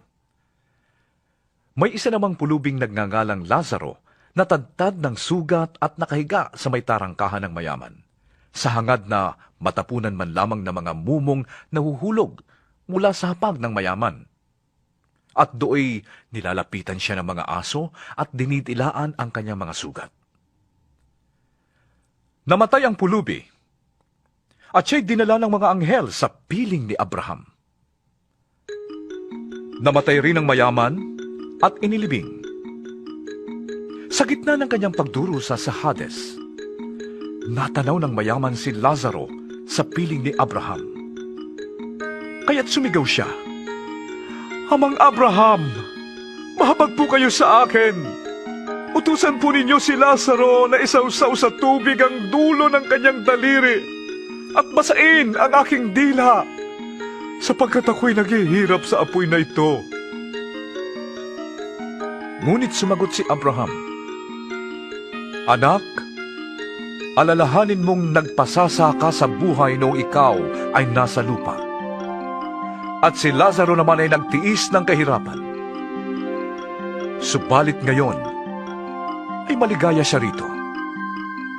Speaker 3: May isa namang pulubing nagngangalang Lazaro na tadtad ng sugat at nakahiga sa may tarangkahan ng mayaman, sa hangad na matapunan man lamang ng mga mumong nahuhulog mula sa hapag ng mayaman. At dooy nilalapitan siya ng mga aso at dinidilaan ang kanyang mga sugat. Namatay ang pulubi, at siya'y dinala ng mga anghel sa piling ni Abraham. Namatay rin ang mayaman at inilibing. Sa gitna ng kanyang pagdurusa sa Hades, natanaw ng mayaman si Lazaro sa piling ni Abraham. Kaya't sumigaw siya, Amang Abraham, mahabag po kayo sa akin. Utusan po ninyo si Lazaro na isawsaw sa tubig ang dulo ng kanyang daliri at basain ang aking dila, sapagkat ako'y naghihirap sa apoy na ito. Ngunit sumagot si Abraham, Anak, alalahanin mong nagpasasa ka sa buhay noong ikaw ay nasa lupa, at si Lazaro naman ay nagtiis ng kahirapan. Subalit ngayon, ay maligaya siya rito,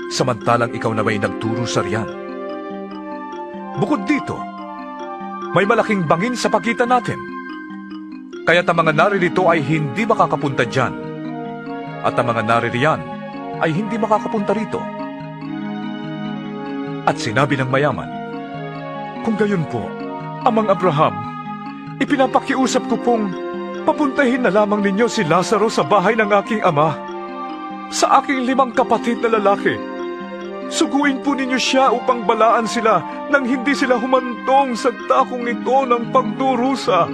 Speaker 3: samantalang ikaw na may nagturo sa riyan. Bukod dito, may malaking bangin sa pagitan natin, kaya't ang mga naririto ay hindi makakapunta dyan, at ang mga naririyan ay hindi makakapunta rito. At sinabi ng mayaman, Kung gayon po, Amang Abraham, ipinapakiusap ko pong papuntahin na lamang ninyo si Lazaro sa bahay ng aking ama, sa aking 5 kapatid na lalaki. Suguin po ninyo siya upang balaan sila nang hindi sila humantong sa dakong ito ng pagdurusa.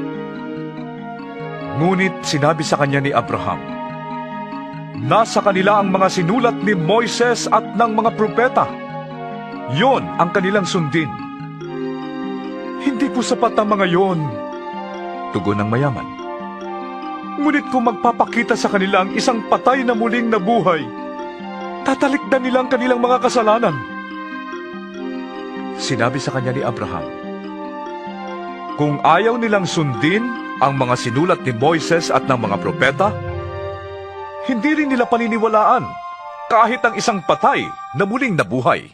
Speaker 3: Ngunit sinabi sa kanya ni Abraham, Nasa kanila ang mga sinulat ni Moises at ng mga propeta. Yon ang kanilang sundin. Hindi po sapat ang mga yon, tugon ng mayaman. Ngunit kung magpapakita sa kanila ang isang patay na muling nabuhay, tatalikdan nila ang kanilang mga kasalanan. Sinabi sa kanya ni Abraham, kung ayaw nilang sundin ang mga sinulat ni Moises at ng mga propeta, hindi rin nila paniniwalaan kahit ang isang patay na muling nabuhay.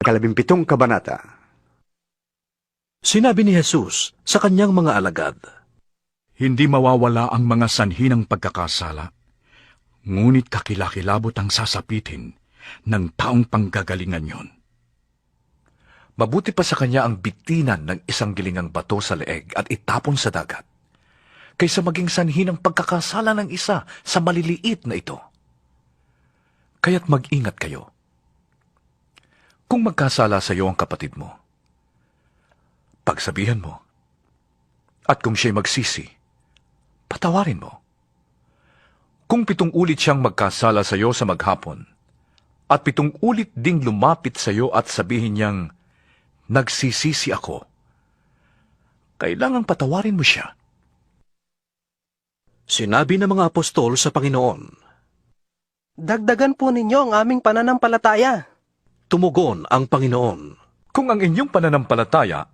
Speaker 5: 17 kabanata.
Speaker 2: Sinabi ni Jesus sa kanyang mga alagad,
Speaker 9: Hindi mawawala ang mga sanhi ng pagkakasala, ngunit kakilakilabot ang sasapitin ng taong panggagalingan yon.
Speaker 3: Mabuti pa sa kanya ang bitinan ng isang gilingang bato sa leeg at itapon sa dagat, kaysa maging sanhi ng pagkakasala ng isa sa maliliit na ito. Kaya't mag-ingat kayo. Kung magkasala sa iyo ang kapatid mo, pagsabihan mo. At kung siya'y magsisi, patawarin mo. Kung 7 ulit siyang magkasala sa iyo sa maghapon, at 7 ulit ding lumapit sa iyo at sabihin niyang, nagsisisi ako, kailangang patawarin mo siya.
Speaker 2: sinabi ng mga apostol sa Panginoon.
Speaker 10: Dagdagan po ninyo ang aming pananampalataya.
Speaker 2: Tumugon ang Panginoon.
Speaker 3: Kung ang inyong pananampalataya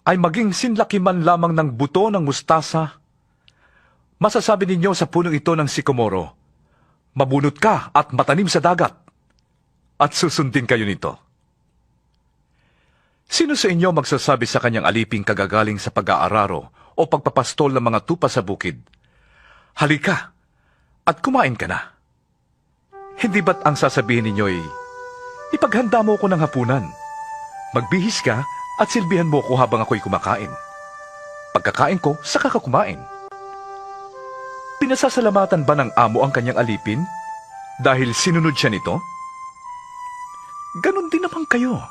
Speaker 3: ay maging sinlaki man lamang ng buto ng mustasa, masasabi ninyo sa punong ito ng sikomoro, mabunot ka at matanim sa dagat, at susundin kayo nito. Sino sa inyo magsasabi sa kanyang aliping kagagaling sa pag-aararo o pagpapastol ng mga tupa sa bukid, halika at kumain ka na? Hindi ba't ang sasabihin ninyo'y, ipaghanda mo ko ng hapunan, magbihis ka at silbihan mo ko habang ako'y kumakain. Pagkakain ko, saka ka kumain. Pinasasalamatan ba ng amo ang kanyang alipin dahil sinunod siya nito? Ganon din naman kayo.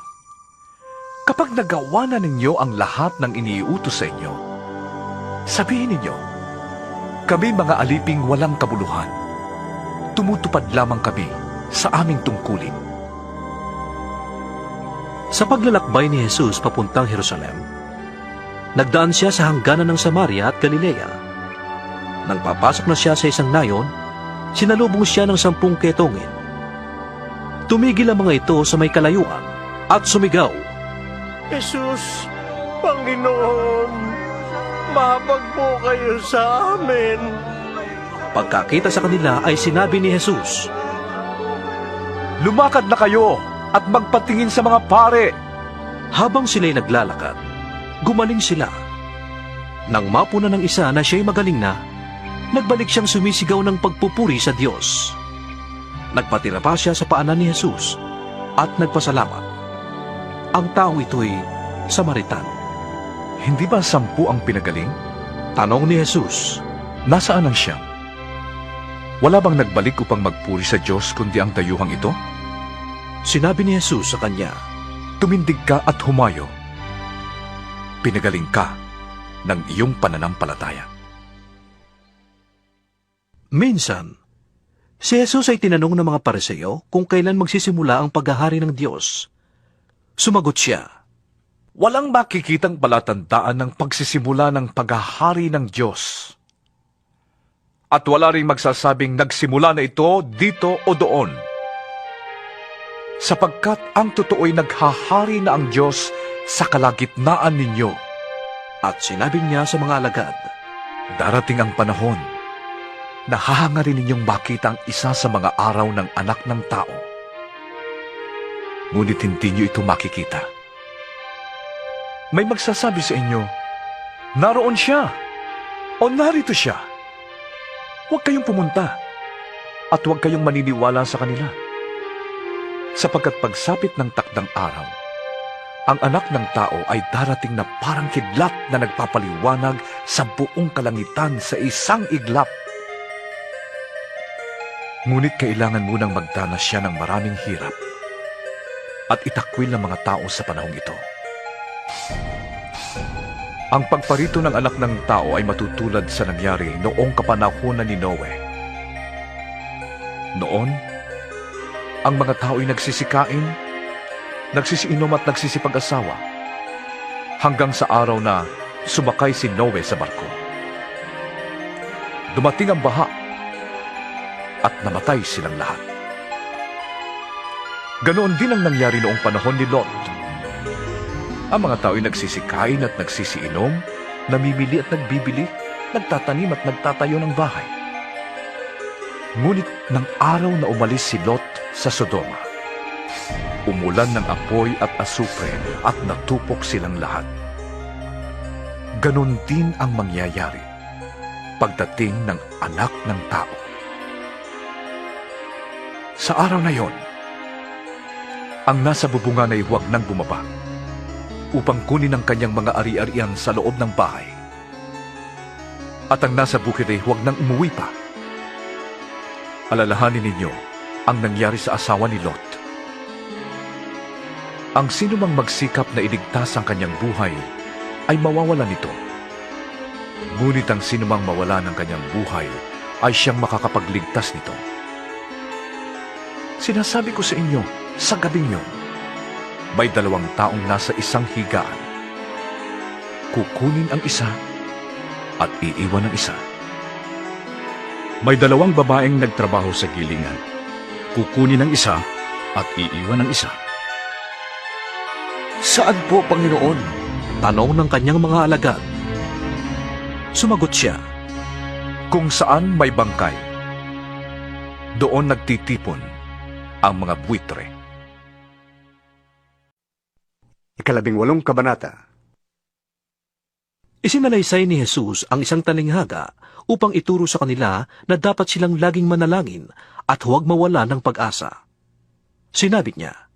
Speaker 3: Kapag nagawa na ninyo ang lahat ng iniutos sa inyo, sabihin ninyo, kami mga aliping walang kabuluhan, tumutupad lamang kami sa aming tungkulin.
Speaker 2: Sa paglalakbay ni Jesus papuntang Jerusalem, nagdaan siya sa hangganan ng Samaria at Galilea. Nang papasok na siya sa isang nayon, sinalubong siya ng 10 ketongin. Tumigil ang mga ito sa may kalayuan at sumigaw,
Speaker 8: Jesus, Panginoon, mabag po kayo sa amin.
Speaker 2: Pagkakita sa kanila ay sinabi ni Jesus,
Speaker 3: Lumakad na kayo at magpatingin sa mga pare.
Speaker 2: Habang sila'y naglalakad, gumaling sila. Nang mapuna ng isa na siya'y magaling na, nagbalik siyang sumisigaw ng pagpupuri sa Diyos. Nagpatira pa siya sa paanan ni Jesus at nagpasalamat. Ang tao ito'y Samaritan.
Speaker 3: Hindi ba 10 ang pinagaling?
Speaker 2: Tanong ni Jesus,
Speaker 3: Nasaan ang siyam? Wala bang nagbalik upang magpuri sa Diyos kundi ang dayuhang ito?
Speaker 2: sinabi ni Jesus sa kanya,
Speaker 3: Tumindig ka at humayo. Pinagaling ka ng iyong pananampalataya.
Speaker 2: Minsan, si Jesus ay tinanong ng mga Pariseo kung kailan magsisimula ang paghahari ng Diyos. Sumagot siya,
Speaker 3: Walang makikitang palatandaan ng pagsisimula ng paghahari ng Diyos. At wala rin magsasabing nagsimula na ito dito o doon. Sapagkat ang totoo'y naghahari na ang Diyos sa kalagitnaan ninyo.
Speaker 2: at sinabi niya sa mga alagad,
Speaker 3: Darating ang panahon na hahangarin ninyong makita ang isa sa mga araw ng anak ng tao. Ngunit hindi niyo ito makikita. May magsasabi sa inyo, naroon siya o narito siya. Huwag kayong pumunta at huwag kayong maniniwala sa kanila. Sapagkat pagsapit ng takdang araw, ang anak ng tao ay darating na parang kidlat na nagpapaliwanag sa buong kalangitan sa isang iglap. Ngunit kailangan munang magdanas siya ng maraming hirap at itakwil ng mga tao sa panahong ito. Ang pagparito ng anak ng tao ay matutulad sa nangyari noong kapanahunan ni Noe. Noon, ang mga tao ay nagsisikain, nagsisiinom at nagsisipag-asawa hanggang sa araw na sumakay si Noe sa barko. Dumating ang baha at namatay silang lahat. Ganoon din ang nangyari noong panahon ni Lot. Ang mga tao'y nagsisikain at nagsisiinom, namimili at nagbibili, nagtatanim at nagtatayo ng bahay. Ngunit ng araw na umalis si Lot sa Sodoma, umulan ng apoy at asupre at natupok silang lahat. Ganon din ang mangyayari pagdating ng anak ng tao. Sa araw na yon, ang nasa bubungan ay huwag nang bumaba upang kunin ang kanyang mga ari-arian sa loob ng bahay. At ang nasa bukid ay huwag nang umuwi pa. Alalahanin ninyo ang nangyari sa asawa ni Lot. Ang sinumang magsikap na iligtas ang kanyang buhay ay mawawala nito. Ngunit ang sinumang mawala ng kanyang buhay ay siyang makakapagligtas nito. Sinasabi ko sa inyo, sa gabing yon, may 2 taong nasa isang higaan. Kukunin ang isa at iiwan ang isa.
Speaker 9: May 2 babaeng nagtrabaho sa gilingan. Kukunin ang isa at iiwan ang isa.
Speaker 1: Saan po, Panginoon?
Speaker 2: Tanong ng kanyang mga alagad. Sumagot siya,
Speaker 3: Kung saan may bangkay, doon nagtitipon ang mga buitre.
Speaker 5: 18 kabanata.
Speaker 2: Isinalaysay ni Jesus ang isang talinghaga upang ituro sa kanila na dapat silang laging manalangin at huwag mawala ng pag-asa. Sinabi niya,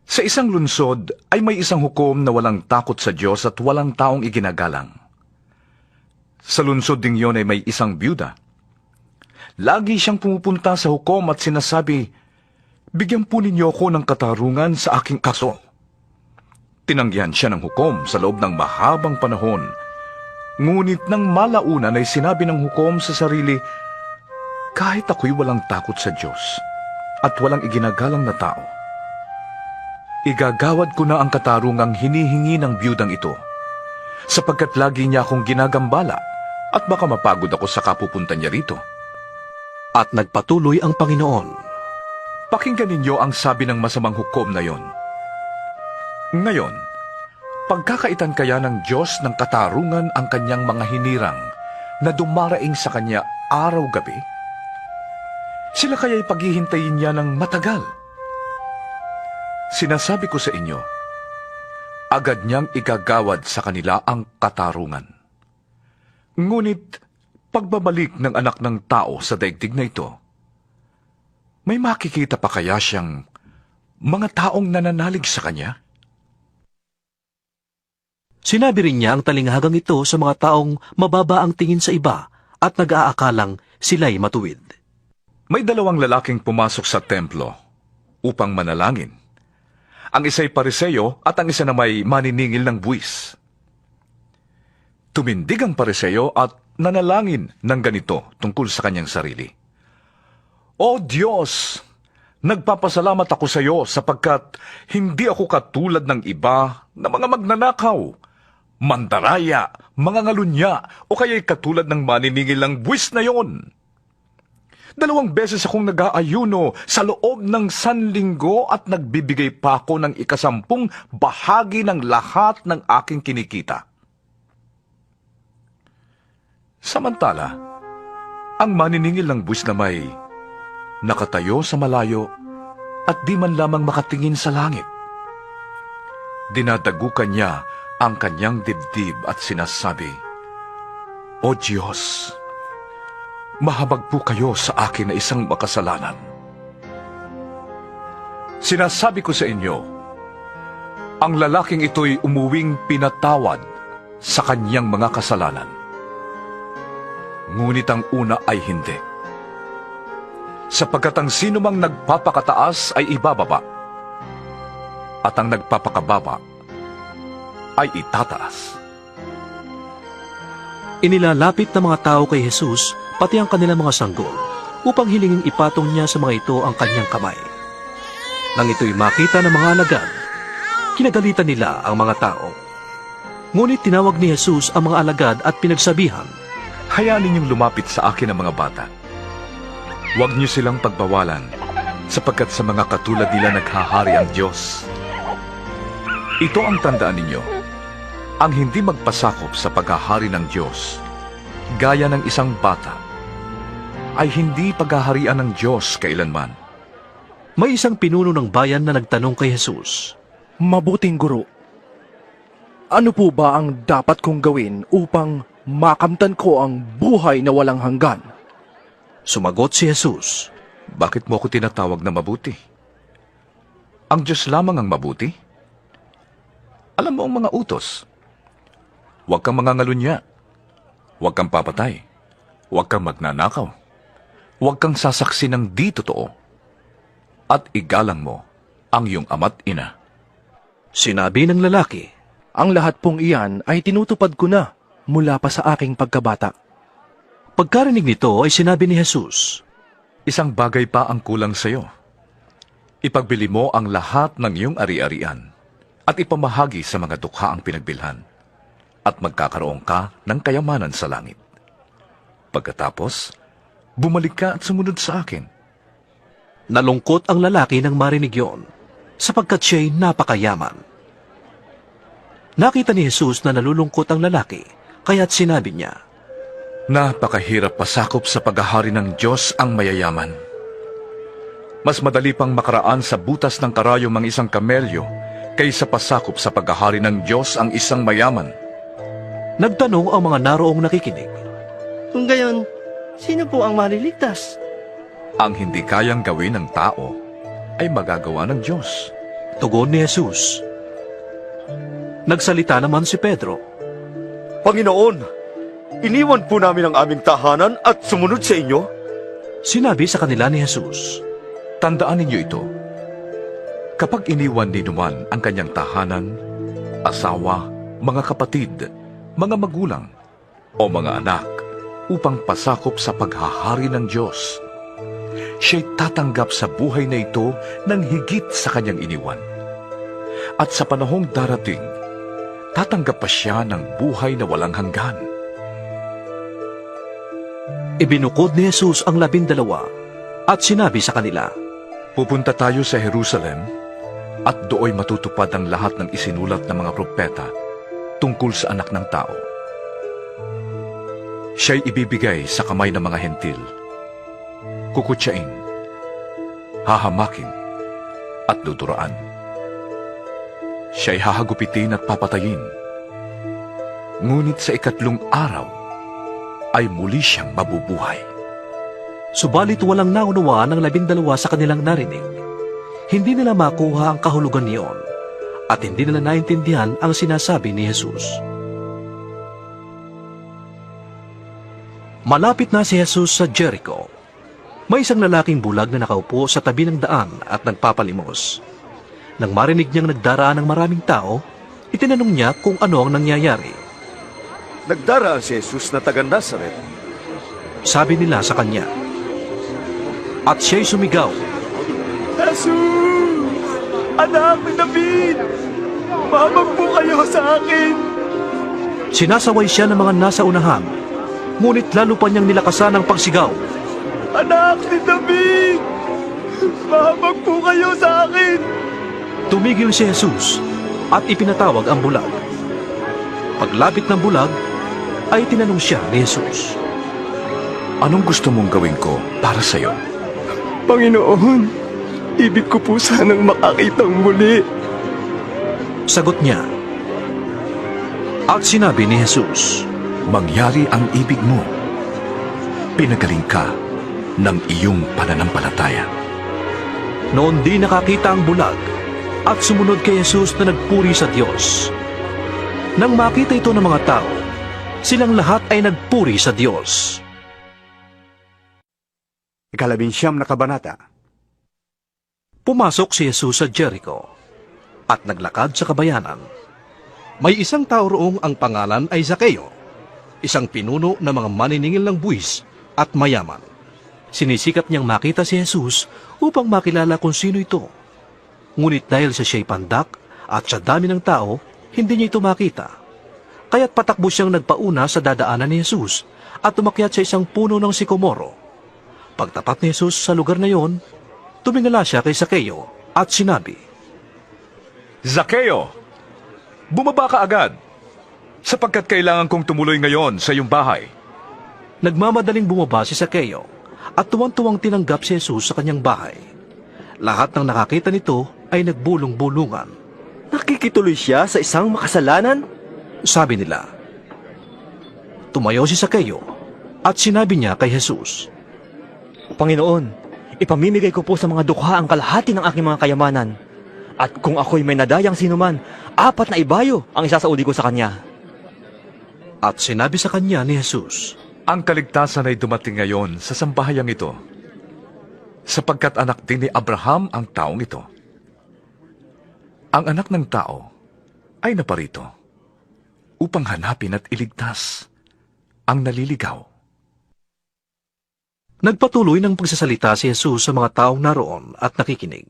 Speaker 3: Sa isang lungsod ay may isang hukom na walang takot sa Diyos at walang taong iginagalang. Sa lungsod ding yon ay may isang byuda. Lagi siyang pumupunta sa hukom at sinasabi, Bigyan po ninyo ako ng katarungan sa aking kaso. Tinanggihan siya ng hukom sa loob ng mahabang panahon. Ngunit nang malaunan ay sinabi ng hukom sa sarili, Kahit ako'y walang takot sa Diyos at walang iginagalang na tao, igagawad ko na ang katarungang hinihingi ng byudang ito, sapagkat lagi niya akong ginagambala at baka mapagod ako sa kapupunta niya rito.
Speaker 2: at nagpatuloy ang Panginoon.
Speaker 3: Pakinggan ninyo ang sabi ng masamang hukom na yon. Ngayon, pagkakaitan kaya ng Diyos ng katarungan ang kanyang mga hinirang na dumaraing sa kanya araw-gabi? Sila kaya'y paghihintayin niya ng matagal? Sinasabi ko sa inyo, agad niyang igagawad sa kanila ang katarungan. Ngunit, pagbabalik ng anak ng tao sa daigdig na ito, may makikita pa kaya siyang mga taong nananalig sa kanya?
Speaker 2: Sinabi rin niya ang talinghagang ito sa mga taong mababa ang tingin sa iba at nag-aakalang sila'y matuwid.
Speaker 3: May 2 lalaking pumasok sa templo upang manalangin. Ang isa'y Pariseo at ang isa na may maniningil ng buwis. Tumindig ang Pariseo at nanalangin ng ganito tungkol sa kanyang sarili. O Diyos, nagpapasalamat ako sa iyo sapagkat hindi ako katulad ng iba na mga magnanakaw, mandaraya, mga ngalunya, o kaya'y katulad ng maniningil ng buwis na yon. 2 beses akong nag-aayuno sa loob ng 1 linggo at nagbibigay pa ako ng 10 bahagi ng lahat ng aking kinikita. Samantala, ang maniningil ng buwis na may nakatayo sa malayo at di man lamang makatingin sa langit. Dinadagukan niya ang kanyang dibdib at sinasabi, O Diyos, mahabag po kayo sa akin na isang makasalanan. Sinasabi ko sa inyo, ang lalaking ito'y umuwing pinatawad sa kanyang mga kasalanan. Ngunit ang una ay hindi. Sapagkat ang sinumang nagpapakataas ay ibababa, at ang nagpapakababa ay itataas.
Speaker 2: Inilalapit ng mga tao kay Jesus pati ang kanilang mga sanggol upang hilingin ipatong niya sa mga ito ang kanyang kamay. Nang ito'y makita ng mga alagad, kinagalitan nila ang mga tao. Ngunit tinawag ni Jesus ang mga alagad at pinagsabihan,
Speaker 3: Hayaan ninyong lumapit sa akin ang mga bata. Huwag niyo silang pagbawalan, sapagkat sa mga katulad nila naghahari ang Diyos. Ito ang tandaan ninyo. Ang hindi magpasakop sa paghahari ng Diyos, gaya ng isang bata, ay hindi paghaharian ng Diyos kailanman.
Speaker 2: may isang pinuno ng bayan na nagtanong kay Jesus.
Speaker 11: Mabuting guro, ano po ba ang dapat kong gawin upang makamtan ko ang buhay na walang hanggan?
Speaker 2: Sumagot si Jesus,
Speaker 3: Bakit mo ako tinatawag na mabuti? Ang Diyos lamang ang mabuti. Alam mo ang mga utos. Huwag kang mangangalunya. Huwag kang papatay. Huwag kang magnanakaw. Huwag kang sasaksi ng di totoo. At igalang mo ang iyong ama't ina.
Speaker 2: Sinabi ng lalaki,
Speaker 11: Ang lahat pong iyan ay tinutupad ko na mula pa sa aking pagkabata.
Speaker 2: Pagkarinig nito ay sinabi ni Jesus,
Speaker 3: Isang bagay pa ang kulang sa iyo. Ipagbili mo ang lahat ng iyong ari-arian at ipamahagi sa mga dukha ang pinagbilhan at magkakaroon ka ng kayamanan sa langit. Pagkatapos, bumalik ka at sumunod sa akin.
Speaker 2: Nalungkot ang lalaki nang marinig yon, sapagkat siya'y napakayaman. Nakita ni Jesus na nalulungkot ang lalaki, kaya't sinabi niya,
Speaker 3: Napakahirap pasakop sa paghahari ng Diyos ang mayayaman. Mas madali pang makaraan sa butas ng karayom ang isang kamelyo kaysa pasakop sa paghahari ng Diyos ang isang mayaman.
Speaker 2: Nagtanong ang mga naroong nakikinig.
Speaker 10: Kung gayon, sino po ang maliligtas?
Speaker 3: Ang hindi kayang gawin ng tao ay magagawa ng Diyos.
Speaker 2: Tugon ni Jesus. Nagsalita naman si Pedro.
Speaker 1: Panginoon, iniwan po namin ang aming tahanan at sumunod sa inyo.
Speaker 2: Sinabi sa kanila ni Jesus,
Speaker 3: Tandaan ninyo ito. Kapag iniwan ni Numan ang kanyang tahanan, asawa, mga kapatid, mga magulang, o mga anak, upang pasakop sa paghahari ng Diyos, siya'y tatanggap sa buhay na ito ng higit sa kanyang iniwan. At sa panahong darating, tatanggap pa siya ng buhay na walang hanggan.
Speaker 2: Ibinukod ni Jesus ang 12 at sinabi sa kanila,
Speaker 3: Pupunta tayo sa Jerusalem at dooy matutupad ang lahat ng isinulat ng mga propeta tungkol sa anak ng tao. Siya'y ibibigay sa kamay ng mga hentil, kukutsain, hahamakin, at duduraan. Siya'y hahagupitin at papatayin. Ngunit sa 3 araw ay muli siyang mabubuhay.
Speaker 2: Subalit walang naunawaan ng 12 sa kanilang narinig. Hindi nila makuha ang kahulugan niyon at hindi nila naintindihan ang sinasabi ni Jesus. Malapit na si Jesus sa Jericho. May isang lalaking bulag na nakaupo sa tabi ng daan at nagpapalimos. Nang marinig niyang nagdaraan ng maraming tao, itinanong niya kung ano ang nangyayari.
Speaker 1: Nagdaraan si Jesus na taga Nazaret.
Speaker 2: Sabi nila sa kanya. At siya'y sumigaw,
Speaker 1: Jesus! Anak ni David! Mamag po kayo sa akin!
Speaker 2: Sinasaway siya ng mga nasa unahan, ngunit lalo pa niyang nilakasan ang pagsigaw.
Speaker 1: Anak ni David! Mamag po kayo sa akin!
Speaker 2: Tumigil si Jesus at ipinatawag ang bulag. Paglapit ng bulag, ay tinanong siya ni Jesus.
Speaker 3: Anong gusto mong gawin ko para sa iyo?
Speaker 11: Panginoon, ibig ko po sanang makakitang muli.
Speaker 2: Sagot niya. At sinabi ni Jesus,
Speaker 3: Mangyari ang ibig mo. Pinagaling ka ng iyong pananampalataya.
Speaker 2: Noon di nakakita ang bulag at sumunod kay Jesus na nagpuri sa Diyos. Nang makita ito ng mga tao, silang lahat ay nagpuri sa Diyos.
Speaker 5: 19 na kabanata.
Speaker 2: Pumasok si Jesus sa Jericho at naglakad sa kabayanan. May isang tao roong ang pangalan ay Zaccheo, isang pinuno ng mga maniningil ng buwis at mayaman. Sinisikap niyang makita si Jesus upang makilala kung sino ito. Ngunit dahil sa siya'y pandak at sa dami ng tao, hindi niya ito makita. kaya't patakbo siyang nagpauna sa dadaanan ni Jesus at umakyat sa isang puno ng sikomoro. Pagtapat ni Jesus sa lugar na yon, tumingala siya kay Zakeo at sinabi,
Speaker 3: Zakeo, bumaba ka agad, sapagkat kailangan kong tumuloy ngayon sa iyong bahay.
Speaker 2: Nagmamadaling bumaba si Zakeo at tuwang-tuwang tinanggap si Jesus sa kanyang bahay. Lahat ng nakakita nito ay nagbulong-bulungan.
Speaker 1: Nakikituloy siya sa isang makasalanan?
Speaker 2: Sabi nila. Tumayo si Zakeo at sinabi niya kay Jesus,
Speaker 7: Panginoon, ipamimigay ko po sa mga dukha ang kalahati ng aking mga kayamanan. At kung ako'y may nadayang sinuman, 4 na ibayo ang isasauli ko sa kanya.
Speaker 2: At sinabi sa kanya ni Jesus,
Speaker 3: Ang kaligtasan ay dumating ngayon sa sambahayang ito, sapagkat anak din ni Abraham ang taong ito. Ang anak ng tao ay naparito upang hanapin at iligtas ang naliligaw.
Speaker 2: Nagpatuloy ng pagsasalita si Jesus sa mga taong naroon at nakikinig.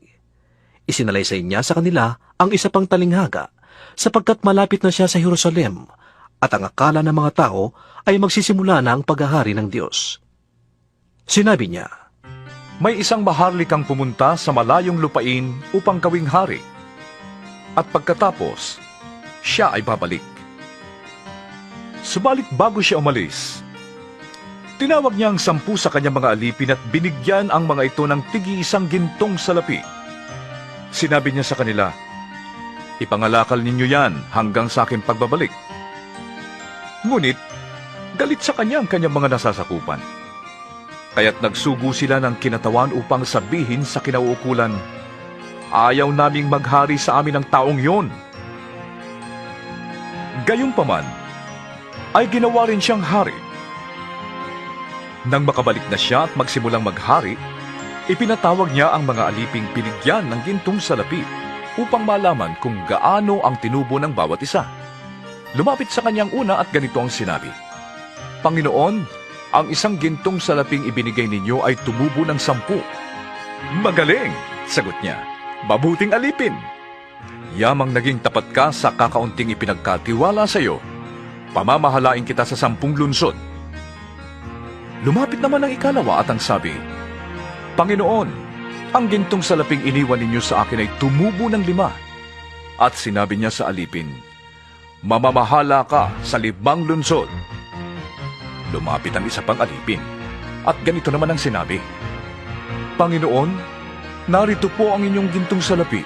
Speaker 2: Isinalaysay niya sa kanila ang isa pang talinghaga sapagkat malapit na siya sa Jerusalem at ang akala ng mga tao ay magsisimula na ang paghahari ng Diyos. Sinabi niya,
Speaker 3: May isang maharlikang pumunta sa malayong lupain upang gawing hari. At pagkatapos, siya ay babalik. Subalit bago siya umalis, tinawag niya ang 10 sa kanyang mga alipin at binigyan ang mga ito ng tig-1 gintong salapi. Sinabi niya sa kanila, Ipangalakal ninyo yan hanggang sa aking pagbabalik. Ngunit, galit sa kanya ang kanyang mga nasasakupan. Kaya't nagsugo sila ng kinatawan upang sabihin sa kinauukulan, Ayaw naming maghari sa amin ang taong yon. Gayunpaman, ay ginawa rin siyang hari. Nang makabalik na siya at magsimulang maghari, ipinatawag niya ang mga aliping binigyan ng gintong salapi upang malaman kung gaano ang tinubo ng bawat isa. Lumapit sa kanyang una at ganito ang sinabi, Panginoon, ang 1 gintong salaping ibinigay ninyo ay tumubo ng 10. Magaling, sagot niya, mabuting alipin. Yamang naging tapat ka sa kakaunting ipinagkatiwala sa iyo, pamamahalain kita sa 10 lunsod. Lumapit naman ang ikalawa at ang sabi, Panginoon, ang gintong salaping iniwan ninyo sa akin ay tumubo ng 5. At sinabi niya sa alipin, Mamamahala ka sa 5 lunsod. Lumapit ang isa pang alipin, at ganito naman ang sinabi, Panginoon, narito po ang inyong gintong salapi.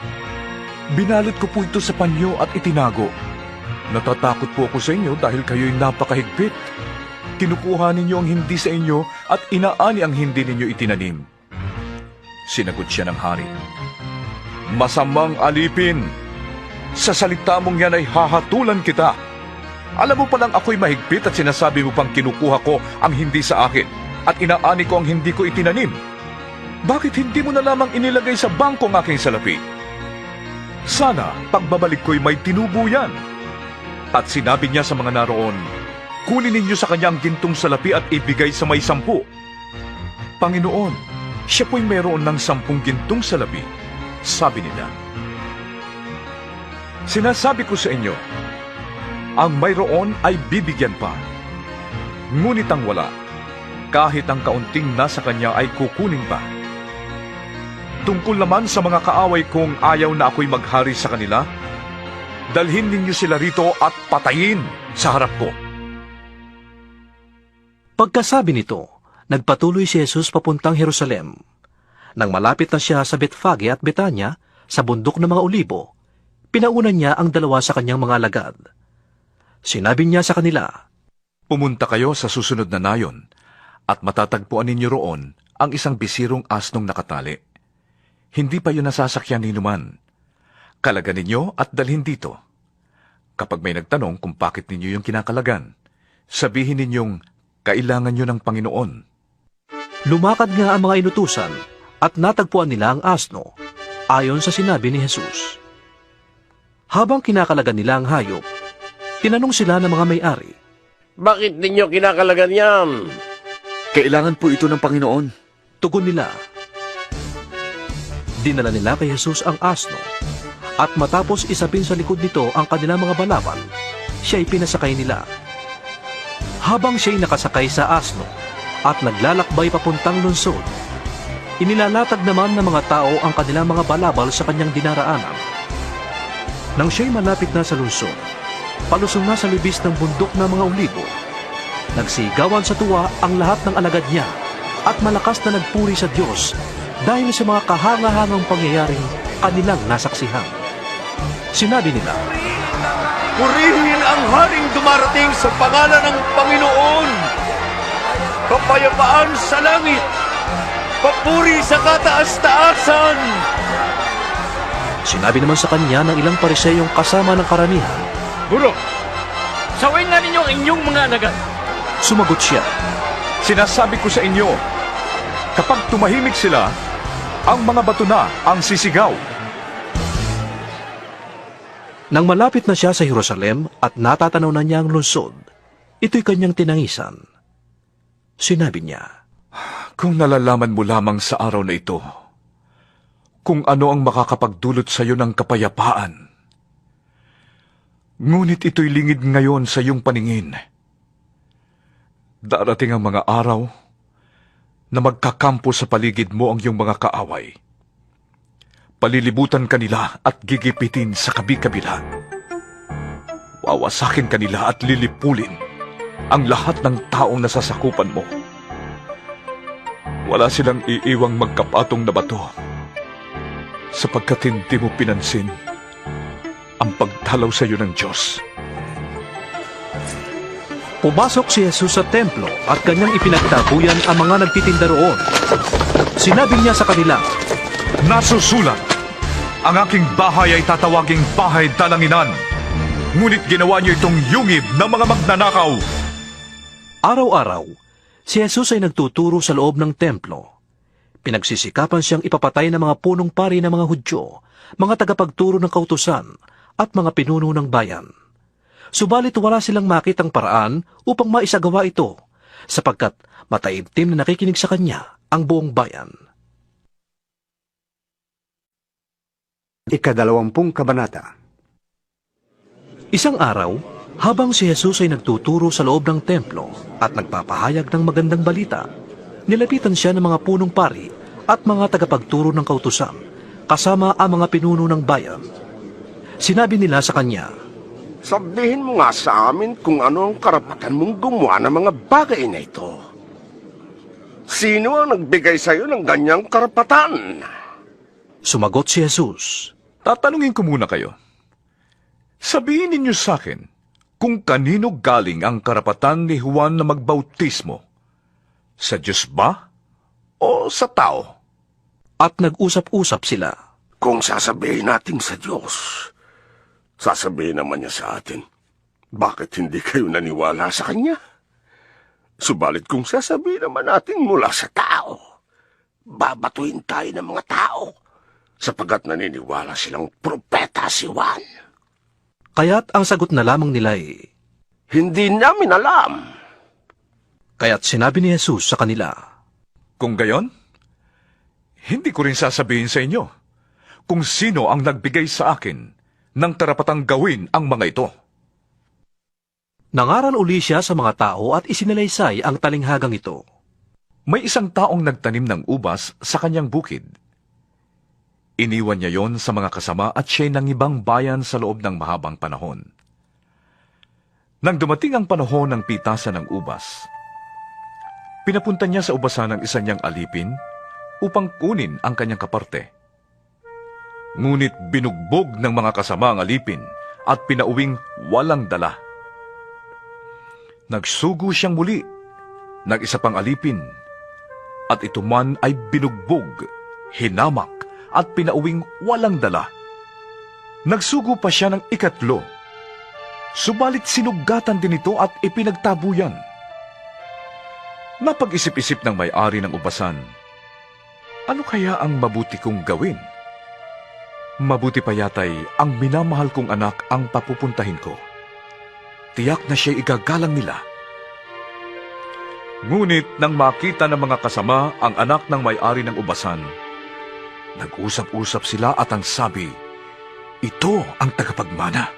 Speaker 3: Binalot ko po ito sa panyo at itinago. Natatakot po ako sa inyo dahil kayo'y napakahigpit. Kinukuha ninyo ang hindi sa inyo at inaani ang hindi ninyo itinanim. Sinagot siya ng hari, Masamang alipin, sa salita mong yan ay hahatulan kita. Alam mo palang ako'y mahigpit at sinasabi mo pang kinukuha ko ang hindi sa akin at inaani ko ang hindi ko itinanim. Bakit hindi mo na lamang inilagay sa bangko ang aking salapi? Sana pagbabalik ko'y may tinubo yan. At sinabi niya sa mga naroon, Kunin ninyo sa kanya ang gintong salapi at ibigay sa may 10. Panginoon, siya po'y mayroon ng 10 gintong salapi. Sabi nila, Sinasabi ko sa inyo, ang mayroon ay bibigyan pa. Ngunit ang wala, kahit ang kaunting nasa kanya ay kukunin pa. Tungkol naman sa mga kaaway kong ayaw na ako'y maghari sa kanila, dalhin ninyo sila rito at patayin sa harap ko.
Speaker 2: Pagkasabi nito, nagpatuloy si Jesus papuntang Jerusalem. Nang malapit na siya sa Betfage at Betania, sa bundok ng mga olibo, pinaunan niya ang 2 sa kanyang mga alagad. Sinabi niya sa kanila,
Speaker 3: Pumunta kayo sa susunod na nayon, at matatagpuan ninyo roon ang isang bisirong asnong nakatali. Hindi pa yun nasasakyan ni numan. Kalagan ninyo at dalhin dito. Kapag may nagtanong kung bakit ninyo yung kinakalagan, sabihin ninyong kailangan nyo ng Panginoon.
Speaker 2: Lumakad nga ang mga inutusan at natagpuan nila ang asno, ayon sa sinabi ni Jesus. Habang kinakalagan nila ang hayop, tinanong sila ng mga may-ari,
Speaker 8: Bakit ninyo kinakalagan yan?
Speaker 1: Kailangan po ito ng Panginoon.
Speaker 2: Tugon nila. Dinala nila kay Jesus ang asno, at matapos isapin sa likod nito ang kanilang mga balawan, siya ay pinasakay nila. Habang siya'y nakasakay sa asno at naglalakbay papuntang lungsod, inilalatag naman ng mga tao ang kanilang mga balabal sa kanyang dinaraanan. Nang siya'y malapit na sa lungsod, palusong na sa libis ng bundok ng mga olibo, nagsigawan sa tuwa ang lahat ng alagad niya at malakas na nagpuri sa Diyos dahil sa mga kahangahangang pangyayaring kanilang nasaksihan. Sinabi nila,
Speaker 1: Purihin ang haring dumarating sa pangalan ng Panginoon! Kapayapaan sa langit! Papuri sa kataas-taasan!
Speaker 2: sinabi naman sa kanya ng ilang pariseyong kasama ng karamihan.
Speaker 6: Guro, sawayin na ninyo ang inyong mga alagad.
Speaker 2: Sumagot siya,
Speaker 3: Sinasabi ko sa inyo, kapag tumahimik sila, ang mga bato na ang sisigaw.
Speaker 2: nang malapit na siya sa Jerusalem at natatanaw na niya ang lungsod, ito'y kanyang tinangisan. Sinabi niya,
Speaker 3: Kung nalalaman mo lamang sa araw na ito, kung ano ang makakapagdulot sa iyo ng kapayapaan. Ngunit ito'y lingid ngayon sa iyong paningin. Darating ang mga araw na magkakampo sa paligid mo ang iyong mga kaaway. Palilibutan kanila at gigipitin sa kabi-kabila. Wawasakin kanila at lilipulin ang lahat ng taong nasasakupan mo. Wala silang iiwang magkapatong na bato sapagkat hindi mo pinansin ang pagdalaw sa iyo ng Diyos.
Speaker 2: pumasok si Jesus sa templo at kanyang ipinagtabuyan ang mga nagtitinda roon. Sinabi niya sa kanila,
Speaker 3: Nasusulat, ang aking bahay ay tatawaging bahay dalanginan, ngunit ginawa niyo itong yungib ng mga magnanakaw.
Speaker 2: Araw-araw, si Jesus ay nagtuturo sa loob ng templo. Pinagsisikapan siyang ipapatay ng mga punong pari ng mga Hudyo, mga tagapagturo ng kautusan, at mga pinuno ng bayan. Subalit wala silang makitang paraan upang maisagawa ito, sapagkat mataimtim na nakikinig sa kanya ang buong bayan.
Speaker 5: 20 kabanata.
Speaker 2: Isang araw, habang si Jesus ay nagtuturo sa loob ng templo at nagpapahayag ng magandang balita, nilapitan siya ng mga punong pari at mga tagapagturo ng kautusan, kasama ang mga pinuno ng bayan. Sinabi nila sa kanya,
Speaker 8: Sabihin mo nga sa amin kung ano ang karapatan mong gumawa ng mga bagay na ito. Sino ang nagbigay sa iyo ng ganyang karapatan?
Speaker 2: Sumagot si Jesus,
Speaker 3: Tatanungin ko muna kayo. Sabihin ninyo sa akin kung kanino galing ang karapatan ni Juan na magbautismo. Sa Diyos ba o sa tao?
Speaker 2: At nag-usap-usap sila.
Speaker 8: Kung sasabihin natin sa Diyos, sasabihin naman niya sa atin, bakit hindi kayo naniwala sa Kanya? Subalit kung sasabihin naman natin mula sa tao, babatuin tayo ng mga tao, sapagat naniniwala silang propeta si Juan.
Speaker 2: Kaya't ang sagot na lamang nila ay,
Speaker 8: Hindi namin alam.
Speaker 2: kaya't sinabi ni Jesus sa kanila,
Speaker 3: Kung gayon, hindi ko rin sasabihin sa inyo kung sino ang nagbigay sa akin ng karapatang gawin ang mga ito.
Speaker 2: Nangaral uli siya sa mga tao at isinalaysay ang talinghagang ito.
Speaker 3: May isang taong nagtanim ng ubas sa kanyang bukid. Iniwan niya yon sa mga kasama at siya'y nangibang bayan sa loob ng mahabang panahon. Nang dumating ang panahon ng pitasan ng ubas, pinapunta niya sa ubasan ng isa niyang alipin upang kunin ang kanyang kaparte. Ngunit binugbog ng mga kasama ang alipin at pinauwing walang dala. Nagsugo siyang muli ng isa pang alipin at ito man ay binugbog, hinamak at pinauwing walang dala. Nagsugo pa siya ng ikatlo, subalit sinugatan din ito at ipinagtabuyan. Napag-isip-isip ng may-ari ng ubasan, ano kaya ang mabuti kong gawin? Mabuti pa yata'y ang minamahal kong anak ang papupuntahin ko. Tiyak na siya'y igagalang nila. Ngunit nang makita ng mga kasama ang anak ng may-ari ng ubasan, nag-usap-usap sila at ang sabi, Ito ang tagapagmana.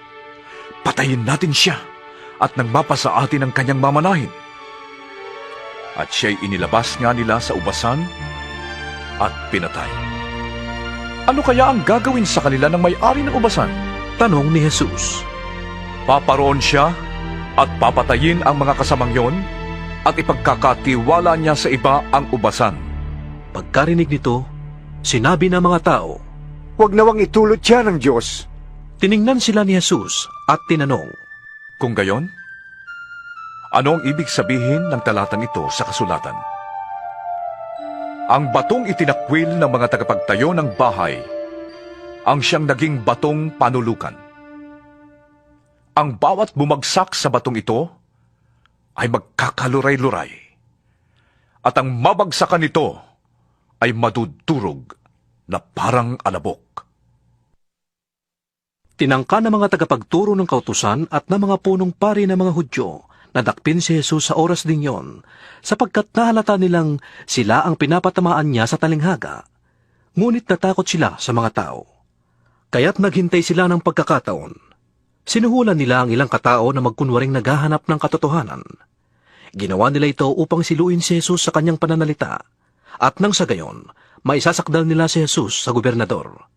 Speaker 3: Patayin natin siya at nagmapa sa atin ng kanyang mamanahin. At siya'y inilabas nga nila sa ubasan at pinatay. Ano kaya ang gagawin sa kanila ng may-ari ng ubasan?
Speaker 2: Tanong ni Jesus.
Speaker 3: Paparoon siya at papatayin ang mga kasamang yon at ipagkakatiwala niya sa iba ang ubasan.
Speaker 2: Pagkarinig nito, sinabi ng mga tao.
Speaker 5: Huwag nawang itulot siya ng Diyos.
Speaker 2: Tiningnan sila ni Jesus at tinanong.
Speaker 3: Kung gayon, ano ang ibig sabihin ng talatang ito sa kasulatan? Ang batong itinakwil ng mga tagapagtayo ng bahay ang siyang naging batong panulukan. Ang bawat bumagsak sa batong ito ay magkakaluray-luray. At ang mabagsakan nito ay madudurog na parang alabok.
Speaker 2: Tinangka ng mga tagapagturo ng kautusan at ng mga punong pari ng mga Hudyo na dakpin si Jesus sa oras ding yon, sapagkat nahalata nilang sila ang pinapatamaan niya sa talinghaga. Ngunit natakot sila sa mga tao. Kaya't naghintay sila ng pagkakataon. Sinuhulan nila ang ilang katao na magkunwaring naghahanap ng katotohanan. Ginawa nila ito upang siluin si Jesus sa kanyang pananalita, at nang sa gayon, maisasakdal nila si Jesus sa gobernador.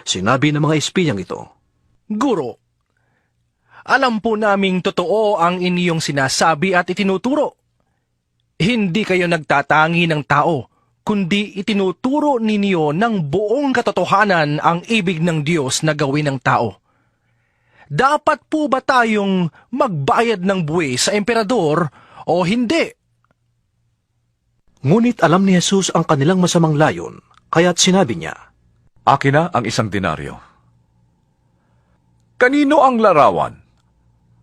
Speaker 2: Sinabi ng mga espiyang ito,
Speaker 11: Guro, alam po naming totoo ang inyong sinasabi at itinuturo. Hindi kayo nagtatangi ng tao, kundi itinuturo ninyo ng buong katotohanan ang ibig ng Diyos na gawin ng tao. Dapat po ba tayong magbayad ng buwis sa emperador o hindi?
Speaker 2: Ngunit alam ni Jesus ang kanilang masamang layon, kaya't sinabi niya,
Speaker 3: Akin na ang 1 denaryo. Kanino ang larawan?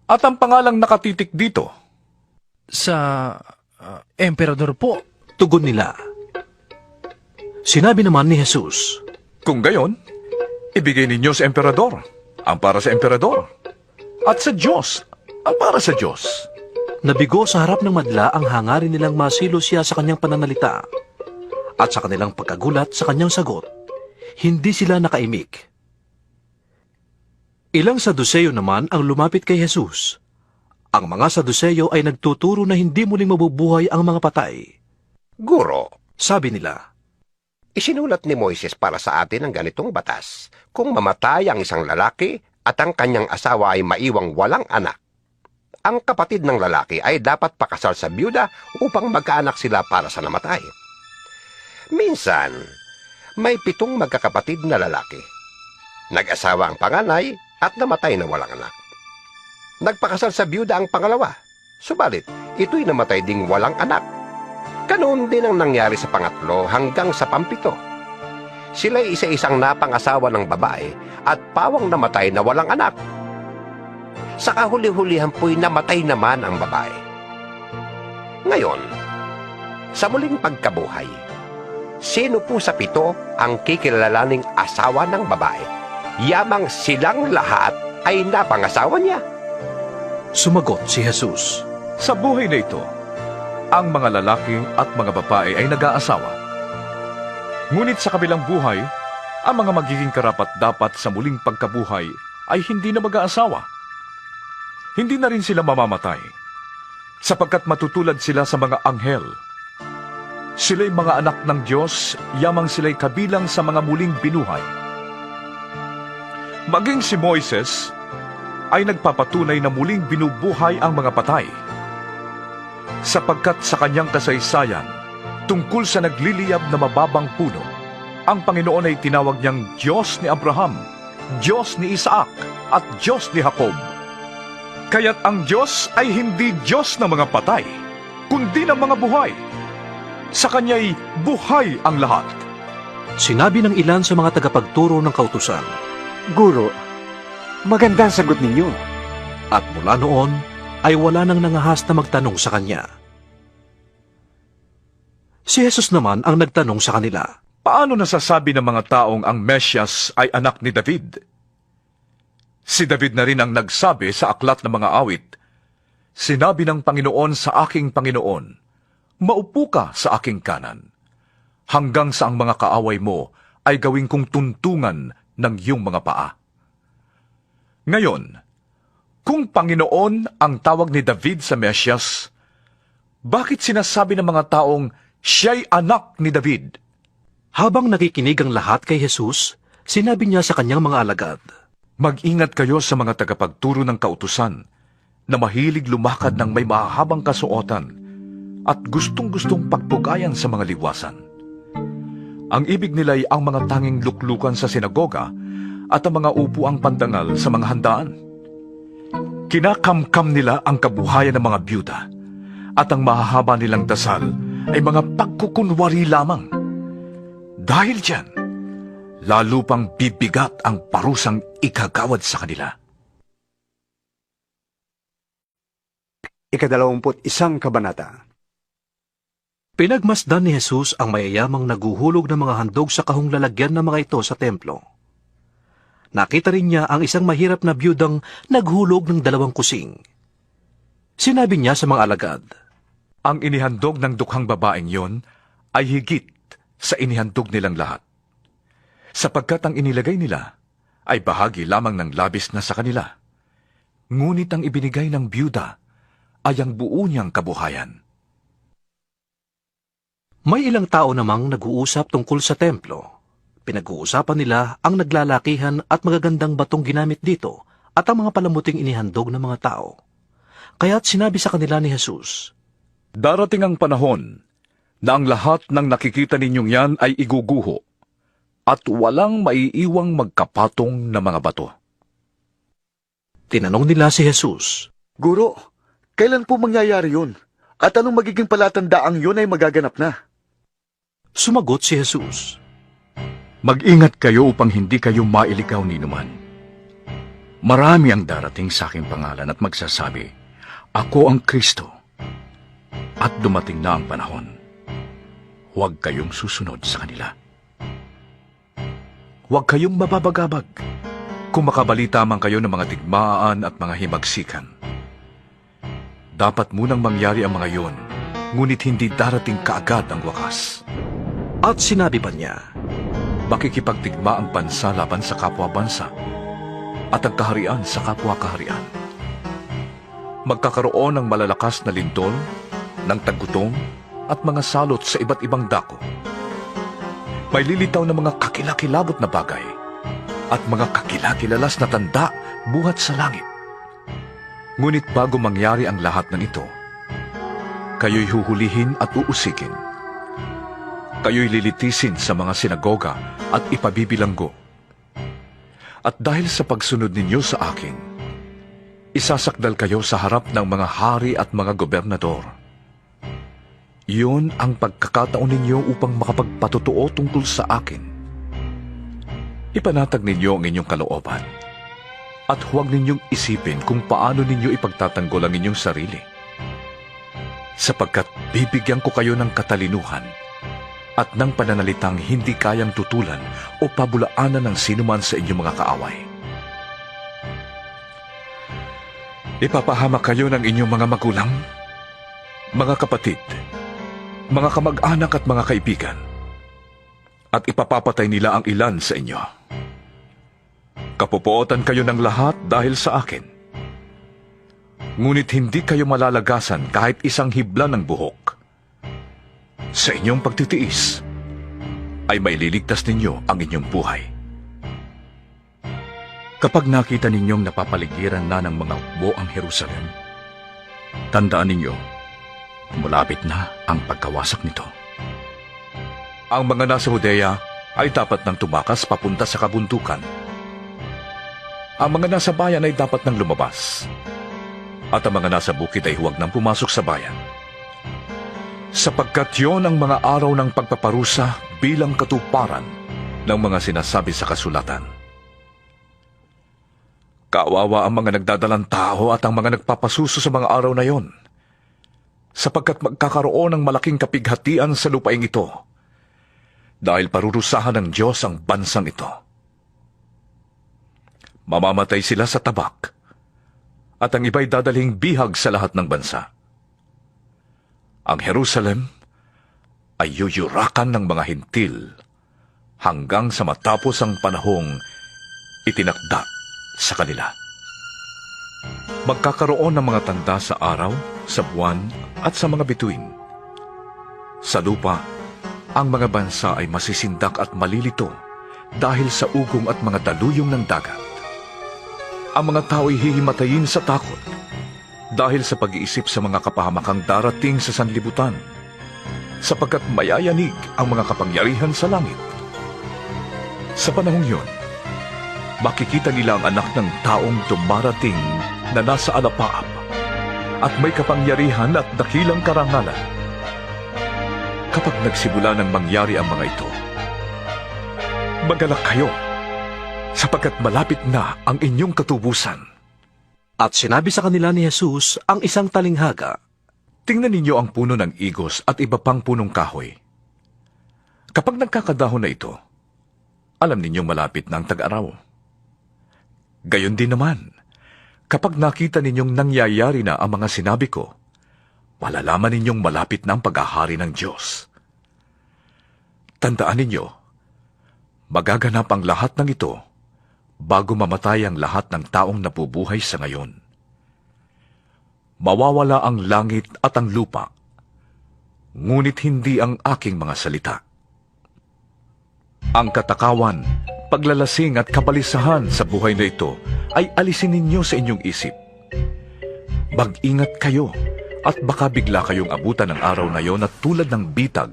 Speaker 3: At ang pangalang nakatitik dito?
Speaker 11: Sa emperador po.
Speaker 2: Tugon nila. Sinabi naman ni Jesus,
Speaker 3: Kung gayon, ibigay ninyo sa emperador ang para sa emperador, at sa Diyos ang para sa Diyos.
Speaker 2: Nabigo sa harap ng madla ang hangarin nilang masilo siya sa kanyang pananalita. At sa kanilang pagkagulat sa kanyang sagot, hindi sila nakaimik. Ilang Saduseyo naman ang lumapit kay Jesus. Ang mga Saduseyo ay nagtuturo na hindi muling mabubuhay ang mga patay.
Speaker 12: Guro,
Speaker 2: sabi nila,
Speaker 12: isinulat ni Moises para sa atin ang ganitong batas. Kung mamatay ang isang lalaki at ang kanyang asawa ay maiwang walang anak, ang kapatid ng lalaki ay dapat pakasal sa byuda upang magkaanak sila para sa namatay. Minsan, may 7 magkakapatid na lalaki. Nag-asawa ang panganay at namatay na walang anak. Nagpakasal sa byuda ang pangalawa, subalit ito'y namatay ding walang anak. Ganoon din ang nangyari sa pangatlo hanggang sa pampito. Sila'y isa-isang napangasawa ng babae at pawang namatay na walang anak. Sa kahuli-hulihan po'y namatay naman ang babae. Ngayon, sa muling pagkabuhay, sino po sa 7 ang kikilalaning asawa ng babae? Yamang silang lahat ay napangasawa niya.
Speaker 2: Sumagot si Jesus,
Speaker 3: Sa buhay na ito, ang mga lalaki at mga babae ay nag-aasawa. Ngunit sa kabilang buhay, ang mga magiging karapat-dapat sa muling pagkabuhay ay hindi na mag-aasawa. Hindi na rin sila mamamatay, sapagkat matutulad sila sa mga anghel. Sila'y mga anak ng Diyos, yamang sila'y kabilang sa mga muling binuhay. Maging si Moises ay nagpapatunay na muling binubuhay ang mga patay, sapagkat sa kanyang kasaysayan, tungkol sa nagliliyab na mababang puno, ang Panginoon ay tinawag niyang Diyos ni Abraham, Diyos ni Isaac, at Diyos ni Jacob. Kaya't ang Diyos ay hindi Diyos ng mga patay, kundi ng mga buhay. Sa Kanya'y buhay ang lahat.
Speaker 2: Sinabi ng ilan sa mga tagapagturo ng kautusan,
Speaker 5: Guro, maganda ang sagot ninyo.
Speaker 2: At mula noon, ay wala nang nangahas na magtanong sa kanya. Si Jesus naman ang nagtanong sa kanila,
Speaker 3: Paano nasasabi ng mga taong ang Mesyas ay anak ni David? Si David na rin ang nagsabi sa aklat ng mga awit, Sinabi ng Panginoon sa aking Panginoon, Maupo ka sa aking kanan, hanggang sa ang mga kaaway mo ay gawin kong tuntungan ng iyong mga paa. Ngayon, Kung Panginoon ang tawag ni David sa Mesyas, bakit sinasabi ng mga taong siya'y anak ni David?
Speaker 2: Habang nakikinig ang lahat kay Jesus, sinabi niya sa kanyang mga alagad,
Speaker 3: Mag-ingat kayo sa mga tagapagturo ng kautusan na mahilig lumakad ng may mahahabang kasuotan at gustong-gustong pagpugayan sa mga liwasan. Ang ibig nila ay ang mga tanging luklukan sa sinagoga at ang mga upuang pandangal sa mga handaan. Kinakamkam nila ang kabuhayan ng mga byuda at ang mahahaba nilang dasal ay mga pagkukunwari lamang. Dahil diyan, lalo pang bibigat ang parusang ikagawad sa kanila.
Speaker 5: 21 kabanata.
Speaker 2: Pinagmasdan ni Jesus ang mayayamang naguhulog ng mga handog sa kahong lalagyan ng mga ito sa templo. Nakita rin niya ang isang mahirap na byudang naghulog ng 2 kusing. Sinabi niya sa mga alagad,
Speaker 3: Ang inihandog ng dukhang babaeng yon ay higit sa inihandog nilang lahat, sapagkat ang inilagay nila ay bahagi lamang ng labis na sa kanila. Ngunit ang ibinigay ng byuda ay ang buo niyang kabuhayan.
Speaker 2: May ilang tao namang nag-uusap tungkol sa templo. Pinag-uusapan nila ang naglalakihan at magagandang batong ginamit dito at ang mga palamuting inihandog ng mga tao. Kaya't sinabi sa kanila ni Jesus,
Speaker 3: Darating ang panahon na ang lahat ng nakikita ninyong yan ay iguguho at walang maiiwang magkapatong na mga bato.
Speaker 2: Tinanong nila si Jesus,
Speaker 1: Guro, kailan po mangyayari yun? At anong magiging palatandaang yun ay magaganap na?
Speaker 2: Sumagot si Jesus,
Speaker 9: Mag-ingat kayo upang hindi kayo mailigaw ni numan. Marami ang darating sa aking pangalan at magsasabi, Ako ang Kristo. At dumating na ang panahon. Huwag kayong susunod sa kanila.
Speaker 3: Huwag kayong mababagabag kung makabalita man kayo ng mga tigmaan at mga himagsikan. Dapat munang mangyari ang mga yon, ngunit hindi darating kaagad ang wakas.
Speaker 2: at sinabi pa niya,
Speaker 3: Makikipagtigma ang bansa laban sa kapwa-bansa at ang kaharian sa kapwa-kaharian. Magkakaroon ng malalakas na lindol, ng tagutom at mga salot sa iba't ibang dako. May lilitaw na mga kakilakilabot na bagay at mga kakilakilalas na tanda buhat sa langit. Ngunit bago mangyari ang lahat ng ito, kayo'y huhulihin at uusikin. Kayo'y lilitisin sa mga sinagoga at ipabibilanggo. At dahil sa pagsunod ninyo sa akin, isasakdal kayo sa harap ng mga hari at mga gobernador. Iyon ang pagkakataon ninyo upang makapagpatotoo tungkol sa akin. Ipanatag ninyo ang inyong kalooban at huwag ninyong isipin kung paano ninyo ipagtatanggol ang inyong sarili. Sapagkat bibigyan ko kayo ng katalinuhan at ng pananalitang hindi kayang tutulan o pabulaanan ng sinuman sa inyong mga kaaway. Ipapahamak kayo ng inyong mga magulang, mga kapatid, mga kamag-anak at mga kaibigan, at ipapapatay nila ang ilan sa inyo. Kapupuotan kayo ng lahat dahil sa akin. Ngunit hindi kayo malalagasan kahit isang hibla ng buhok. Sa inyong pagtitiis, ay maililigtas ninyo ang inyong buhay.
Speaker 9: Kapag nakita ninyong napapaligiran na ng mga hukbo ang Jerusalem, tandaan ninyo, malapit na ang pagkawasak nito.
Speaker 3: Ang mga nasa Judea ay dapat nang tumakas papunta sa kabundukan. Ang mga nasa bayan ay dapat nang lumabas. At ang mga nasa bukid ay huwag nang pumasok sa bayan. Sapagkat yon ang mga araw ng pagpaparusa bilang katuparan ng mga sinasabi sa kasulatan. Kawawa ang mga nagdadalang tao at ang mga nagpapasuso sa mga araw na yon, sapagkat magkakaroon ng malaking kapighatian sa lupaing ito, dahil parurusahan ng Diyos ang bansang ito. Mamamatay sila sa tabak, at ang iba'y dadalhing bihag sa lahat ng bansa. Ang Jerusalem ay yuyurakan ng mga hintil hanggang sa matapos ang panahong itinakda sa kanila. Magkakaroon ng mga tanda sa araw, sa buwan, at sa mga bituin. Sa lupa, ang mga bansa ay masisindak at malilito dahil sa ugong at mga daluyong ng dagat. Ang mga tao ay hihimatayin sa takot dahil sa pag-iisip sa mga kapahamakang darating sa sanlibutan, sapagkat mayayanig ang mga kapangyarihan sa langit. Sa panahong yun, makikita nila ang anak ng taong dumarating na nasa alapaap at may kapangyarihan at dakilang karangalan. Kapag nagsimula ng mangyari ang mga ito, magalak kayo, sapagkat malapit na ang inyong katubusan.
Speaker 2: At sinabi sa kanila ni Jesus ang isang talinghaga.
Speaker 3: Tingnan ninyo ang puno ng igos at iba pang punong kahoy. Kapag nagkakadahon na ito, alam ninyong malapit na ang tag-araw. Gayon din naman, kapag nakita ninyong nangyayari na ang mga sinabi ko, malalaman ninyong malapit na ang paghahari ng Diyos. Tandaan ninyo, magaganap ang lahat ng ito bago mamatay ang lahat ng taong nabubuhay sa ngayon. Mawawala ang langit at ang lupa, ngunit hindi ang aking mga salita. Ang katakawan, paglalasing at kabalisahan sa buhay na ito ay alisin ninyo sa inyong isip. Mag-ingat kayo at baka bigla kayong abutan ng araw na yon at tulad ng bitag,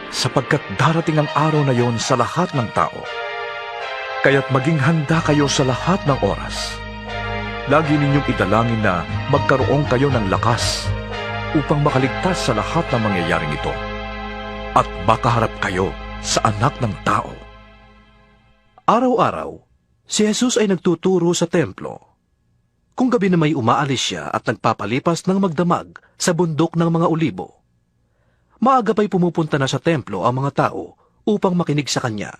Speaker 3: sapagkat darating ang araw na yon sa lahat ng tao. Kaya't maging handa kayo sa lahat ng oras. Lagi ninyong idalangin na magkaroon kayo ng lakas upang makaligtas sa lahat ng mangyayaring ito at makaharap kayo sa anak ng tao.
Speaker 2: Araw-araw, si Jesus ay nagtuturo sa templo. Kung gabi na may umaalis siya at nagpapalipas ng magdamag sa bundok ng mga olibo, maaga pa'y pumupunta na sa templo ang mga tao upang makinig sa kanya.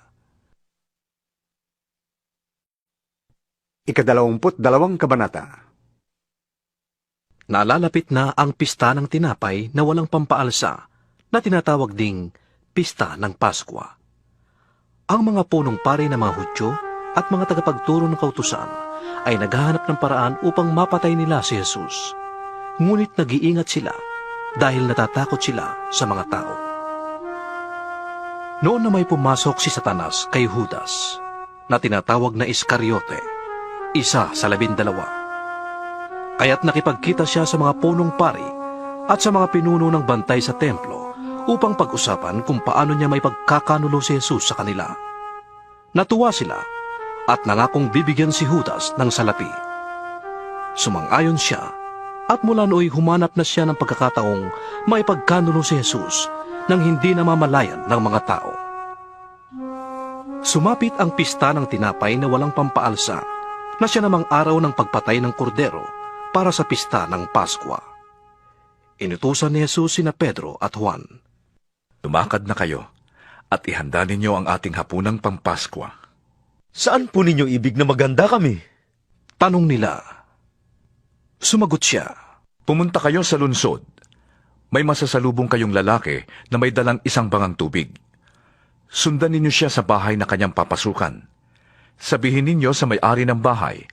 Speaker 5: 22 kabanata.
Speaker 2: Nalalapit na ang pista ng tinapay na walang pampaalsa na tinatawag ding pista ng Paskwa. Ang mga punong pari ng mga Hudyo at mga tagapagturo ng kautusan ay naghahanap ng paraan upang mapatay nila si Jesus. Ngunit nag-iingat sila dahil natatakot sila sa mga tao. Noon na may pumasok si Satanas kay Judas na tinatawag na Iscariote, isa sa 12. Kaya't nakipagkita siya sa mga punong pari at sa mga pinuno ng bantay sa templo upang pag-usapan kung paano niya may pagkakanulo si Jesus sa kanila. Natuwa sila at nangakong bibigyan si Judas ng salapi. Sumang-ayon siya at mula nooy humanap na siya ng pagkakataong may pagkanulo si Jesus nang hindi namamalayan ng mga tao. Sumapit ang pista ng tinapay na walang pampaalsa na siya namang araw ng pagpatay ng kordero para sa pista ng Paskwa. Inutusan ni Jesus sina Pedro at Juan.
Speaker 3: Lumakad na kayo at ihanda ninyo ang ating hapunang pampaskwa.
Speaker 1: Saan po ninyo ibig na maganda kami?
Speaker 2: Tanong nila. Sumagot siya.
Speaker 3: Pumunta kayo sa lunsod. May masasalubong kayong lalaki na may dalang isang bangang tubig. Sundan ninyo siya sa bahay na kanyang papasukan. Sabihin ninyo sa may-ari ng bahay,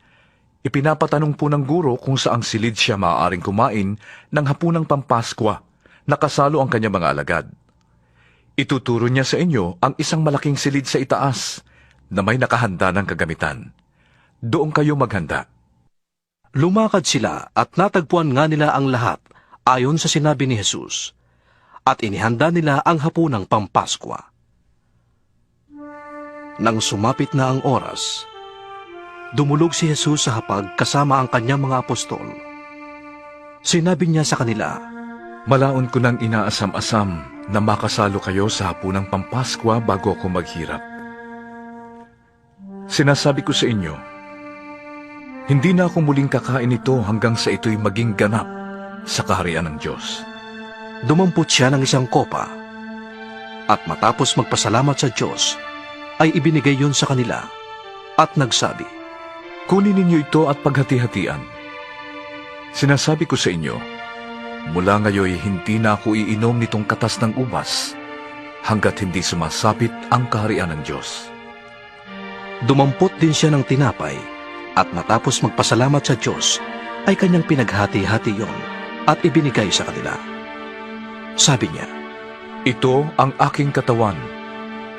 Speaker 3: ipinapatanong po ng guro kung saang silid siya maaaring kumain ng hapunang pampaskwa na kasalo ang kanyang mga alagad. Ituturo niya sa inyo ang isang malaking silid sa itaas na may nakahanda ng kagamitan. Doon kayo maghanda.
Speaker 2: Lumakad sila at natagpuan nga nila ang lahat ayon sa sinabi ni Jesus at inihanda nila ang hapunang pampaskwa. Nang sumapit na ang oras, dumulog si Jesus sa hapag kasama ang kanyang mga apostol. Sinabi niya sa kanila,
Speaker 3: Malaon ko nang inaasam-asam na makasalo kayo sa hapunang pampaskwa bago ako maghirap. Sinasabi ko sa inyo, hindi na ako muling kakain ito hanggang sa ito'y maging ganap sa kaharian ng Diyos.
Speaker 2: Dumampot siya ng isang kopa at matapos magpasalamat sa Diyos, ay ibinigay yon sa kanila at nagsabi,
Speaker 3: Kunin ninyo ito at paghati-hatian. Sinasabi ko sa inyo, mula ngayon hindi na ako iinom nitong katas ng ubas hanggat hindi sumasapit ang kaharian ng Diyos.
Speaker 2: Dumampot din siya ng tinapay At matapos magpasalamat sa Diyos, ay kanyang pinaghati-hati yon at ibinigay sa kanila. Sabi niya,
Speaker 3: Ito ang aking katawan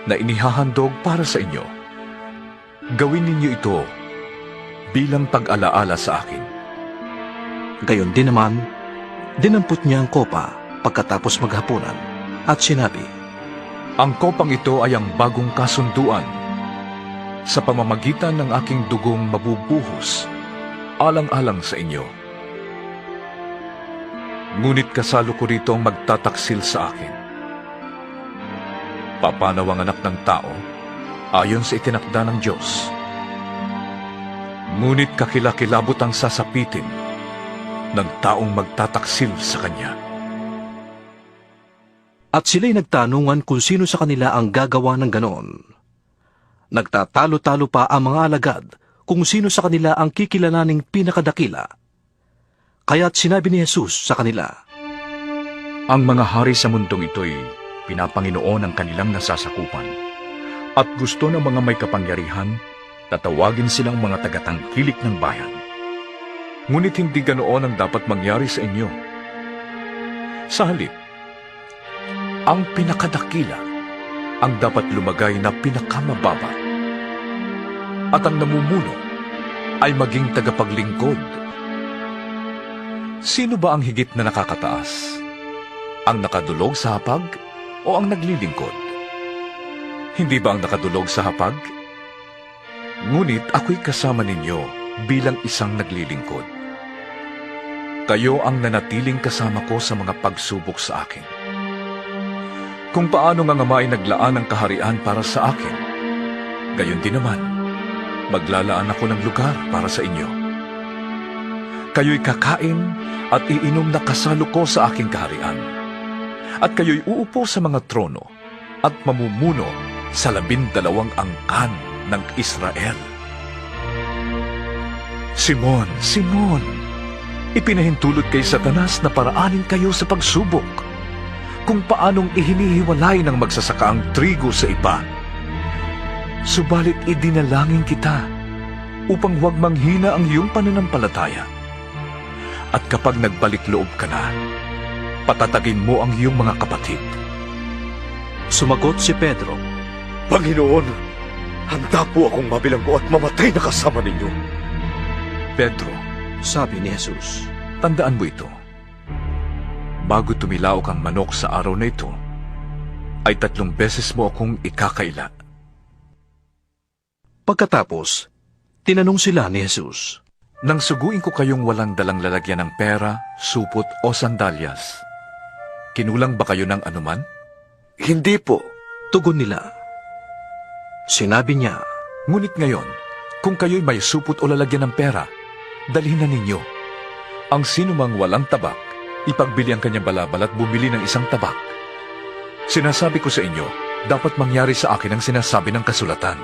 Speaker 3: na inihahandog para sa inyo. Gawin ninyo ito bilang pag-alaala sa akin.
Speaker 2: gayon din naman, dinampot niya ang kopa pagkatapos maghapunan at sinabi,
Speaker 3: Ang kopang ito ay ang bagong kasunduan sa pamamagitan ng aking dugong mabubuhos alang-alang sa inyo. Ngunit kasalo ko rito ang magtataksil sa akin. Papanaw ang anak ng tao ayon sa itinakda ng Diyos. Ngunit kakilakilabot ang sasapitin ng taong magtataksil sa kanya.
Speaker 2: At sila'y nagtanungan kung sino sa kanila ang gagawa ng ganon. Nagtatalo-talo pa ang mga alagad kung sino sa kanila ang kikilalaning pinakadakila. Kaya't sinabi ni Jesus sa kanila,
Speaker 9: Ang mga hari sa mundong ito'y pinapanginoon ang kanilang nasasakupan. At gusto ng mga may kapangyarihan, tatawagin silang mga tagatangkilik ng bayan.
Speaker 3: Ngunit hindi ganoon ang dapat mangyari sa inyo. Sa halip, ang pinakadakila ang dapat lumagay na pinakamababa. At ang namumuno ay maging tagapaglingkod. Sino ba ang higit na nakakataas? Ang nakadulog sa hapag o ang naglilingkod? Hindi ba ang nakadulog sa hapag? Ngunit ako'y kasama ninyo bilang isang naglilingkod. Kayo ang nanatiling kasama ko sa mga pagsubok sa akin. Kung paano ang Ama ay naglaan ng kaharian para sa akin, gayon din naman, maglalaan ako ng lugar para sa inyo. Kayo'y kakain at iinom na kasalo ko sa aking kaharian. At kayo'y uupo sa mga trono at mamumuno sa 12 angkan ng Israel. Simon, Simon, ipinahintulot kay Satanas na paraanin kayo sa pagsubok, kung paanong ihinihiwalay ng magsasaka ang trigo sa iba. Subalit idinalangin kita upang huwag manghina ang iyong pananampalataya. At kapag nagbalik loob ka na, patatagin mo ang iyong mga kapatid.
Speaker 2: Sumagot si Pedro,
Speaker 1: Panginoon, handa po akong mabilanggo at mamatay na kasama ninyo.
Speaker 3: Pedro,
Speaker 2: sabi ni Jesus,
Speaker 3: tandaan mo ito. Bago tumilaok ang manok sa araw na ito, ay 3 beses mo akong ikakaila.
Speaker 2: Pagkatapos, tinanong sila ni Jesus,
Speaker 3: Nang suguin ko kayong walang dalang lalagyan ng pera, supot o sandalyas, kinulang ba kayo ng anuman?
Speaker 1: Hindi po.
Speaker 2: Tugon nila. Sinabi niya,
Speaker 3: Ngunit ngayon, kung kayo'y may supot o lalagyan ng pera, dalhin na ninyo. Ang sinumang walang tabak, ipagbili ang kanyang balabal at bumili ng isang tabak. Sinasabi ko sa inyo, dapat mangyari sa akin ang sinasabi ng kasulatan.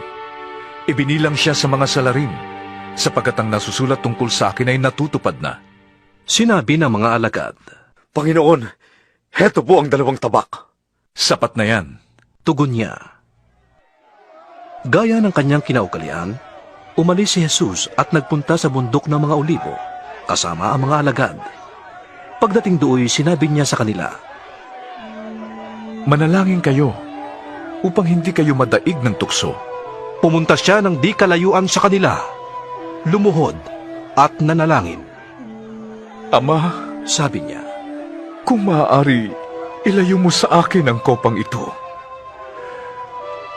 Speaker 3: Ibinilang siya sa mga salarin, sapagkat ang nasusulat tungkol sa akin ay natutupad na.
Speaker 2: Sinabi ng mga alagad,
Speaker 1: Panginoon, heto po ang 2 tabak.
Speaker 3: Sapat na yan.
Speaker 2: Tugon niya. Gaya ng kanyang kinaugalian, umalis si Jesus at nagpunta sa bundok ng mga Olibo, kasama ang mga alagad. Pagdating doon, sinabi niya sa kanila,
Speaker 3: Manalangin kayo, upang hindi kayo madaig ng tukso.
Speaker 2: Pumunta siya ng di kalayuan sa kanila, lumuhod at nanalangin.
Speaker 3: Ama,
Speaker 2: sabi niya,
Speaker 3: kung maaari, ilayo mo sa akin ang kopang ito.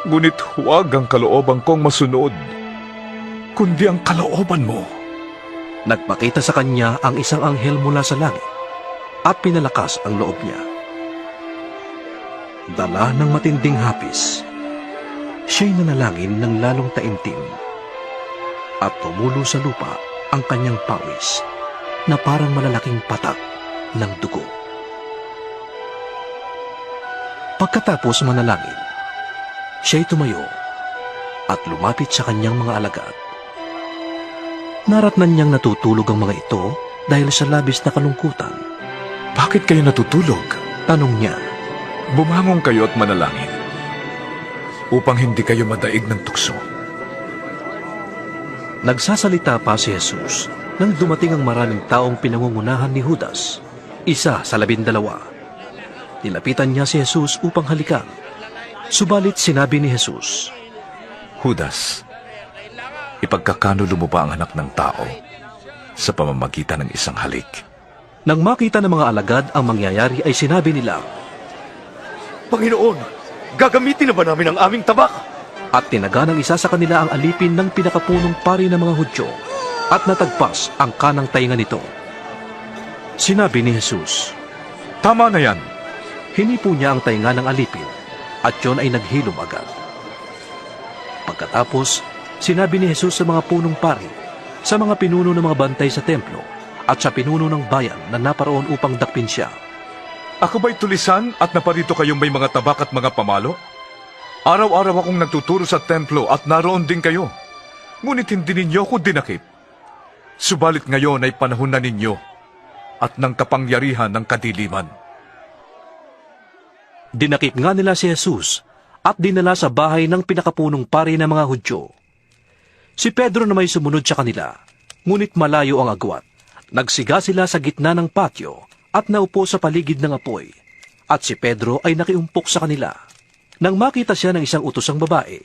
Speaker 3: Ngunit huwag ang kalooban kong masunod, kundi ang kalooban mo.
Speaker 2: Nagpakita sa kanya ang isang anghel mula sa langit at pinalakas ang loob niya. Dala ng matinding hapis, siya'y nanalangin ng lalong taimtim at tumulo sa lupa ang kanyang pawis na parang malalaking patak ng dugo. Pagkatapos manalangin, siya'y tumayo at lumapit sa kanyang mga alagad. Naratnan niyang natutulog ang mga ito dahil sa labis na kalungkutan.
Speaker 3: Bakit kayo natutulog?
Speaker 2: Tanong niya.
Speaker 3: Bumangon kayo at manalangin, upang hindi kayo madaig ng tukso.
Speaker 2: Nagsasalita pa si Jesus nang dumating ang maraming taong pinangungunahan ni Judas, isa sa 12. Nilapitan niya si Jesus upang halikan. Subalit sinabi ni Jesus,
Speaker 3: Judas, ipagkakanulo mo ba ang anak ng tao sa pamamagitan ng isang halik?
Speaker 2: Nang makita ng mga alagad ang mangyayari ay sinabi nila,
Speaker 1: Panginoon, gagamitin na ba namin ang aming tabak?
Speaker 2: at tinaga ng isa sa kanila ang alipin ng pinakapunong pari ng mga Hudyo at natagpas ang kanang tainga nito. Sinabi ni Jesus,
Speaker 3: Tama na yan.
Speaker 2: hinipo niya ang tainga ng alipin at yon ay naghilom agad. Pagkatapos, sinabi ni Jesus sa mga punong pari, sa mga pinuno ng mga bantay sa templo at sa pinuno ng bayan na naparoon upang dakpin siya,
Speaker 3: Ako ba'y tulisan at naparito kayong may mga tabak at mga pamalo? Araw-araw akong nagtuturo sa templo at naroon din kayo. Ngunit hindi ninyo ako dinakip. Subalit ngayon ay panahon na ninyo at ng kapangyarihan ng kadiliman.
Speaker 2: Dinakip nga nila si Jesus at dinala sa bahay ng pinakapunong pari ng mga Hudyo. Si Pedro na may sumunod sa kanila, ngunit malayo ang agwat. Nagsiga sila sa gitna ng patio at naupo sa paligid ng apoy, at si Pedro ay nakiumpok sa kanila. Nang makita siya ng isang utosang babae,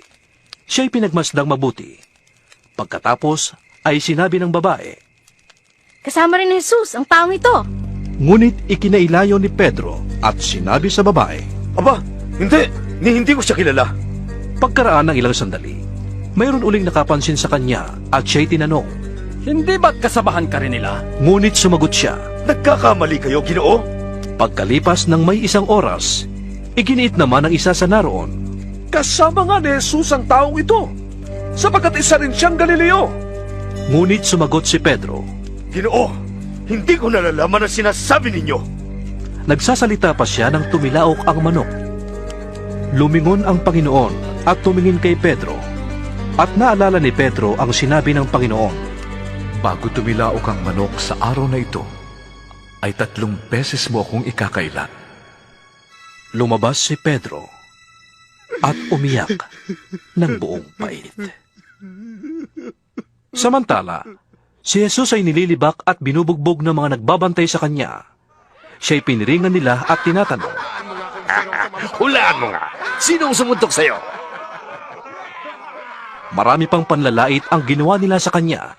Speaker 2: siya'y pinagmasdang mabuti. Pagkatapos ay sinabi ng babae,
Speaker 13: Kasama rin ni Jesus ang taong ito.
Speaker 2: ngunit ikinailayo ni Pedro at sinabi sa babae,
Speaker 1: Aba, hindi ko siya kilala.
Speaker 2: Pagkaraan ng ilang sandali, mayroon uling nakapansin sa kanya at siya'y tinanong,
Speaker 7: Hindi ba't kasabahan ka rin nila?
Speaker 2: ngunit sumagot siya.
Speaker 1: Nagkakamali kayo, Ginoo?
Speaker 2: Pagkalipas ng may isang oras, iginiit naman ng isa sa naroon.
Speaker 4: Kasama nga ni Jesus ang taong ito, sapagkat isa rin siyang Galileo.
Speaker 2: Ngunit sumagot si Pedro.
Speaker 1: Ginoo, hindi ko nalalaman ang sinasabi ninyo.
Speaker 2: Nagsasalita pa siya nang tumilaok ang manok. Lumingon ang Panginoon at tumingin kay Pedro. At naalala ni Pedro ang sinabi ng Panginoon.
Speaker 3: Bago tumilaok ang manok sa araw na ito, ay 3 beses mo akong ikakailan.
Speaker 2: Lumabas si Pedro at umiyak ng buong pait. Samantala, si Jesus ay nililibak at binubugbog ng mga nagbabantay sa kanya. Siya'y piniringan nila at tinatanong,
Speaker 8: Hulaan mo nga, sinong sumuntok sa'yo?
Speaker 2: Marami pang panlalait ang ginawa nila sa kanya.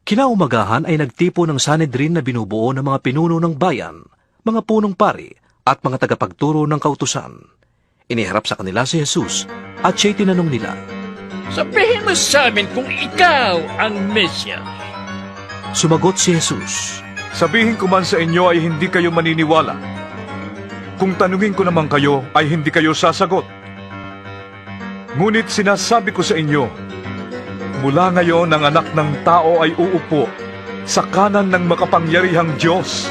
Speaker 2: Kinaumagahan ay nagtipo ng Sanhedrin na binubuo ng mga pinuno ng bayan, mga punong pari at mga tagapagturo ng kautusan. Iniharap sa kanila si Jesus at siya'y tinanong nila,
Speaker 6: Sabihin mo sa amin kung ikaw ang Mesyas.
Speaker 2: Sumagot si Jesus,
Speaker 3: Sabihin ko man sa inyo ay hindi kayo maniniwala. Kung tanungin ko naman kayo ay hindi kayo sasagot. Ngunit sinasabi ko sa inyo, mula ngayon ang anak ng tao ay uupo sa kanan ng makapangyarihang Diyos.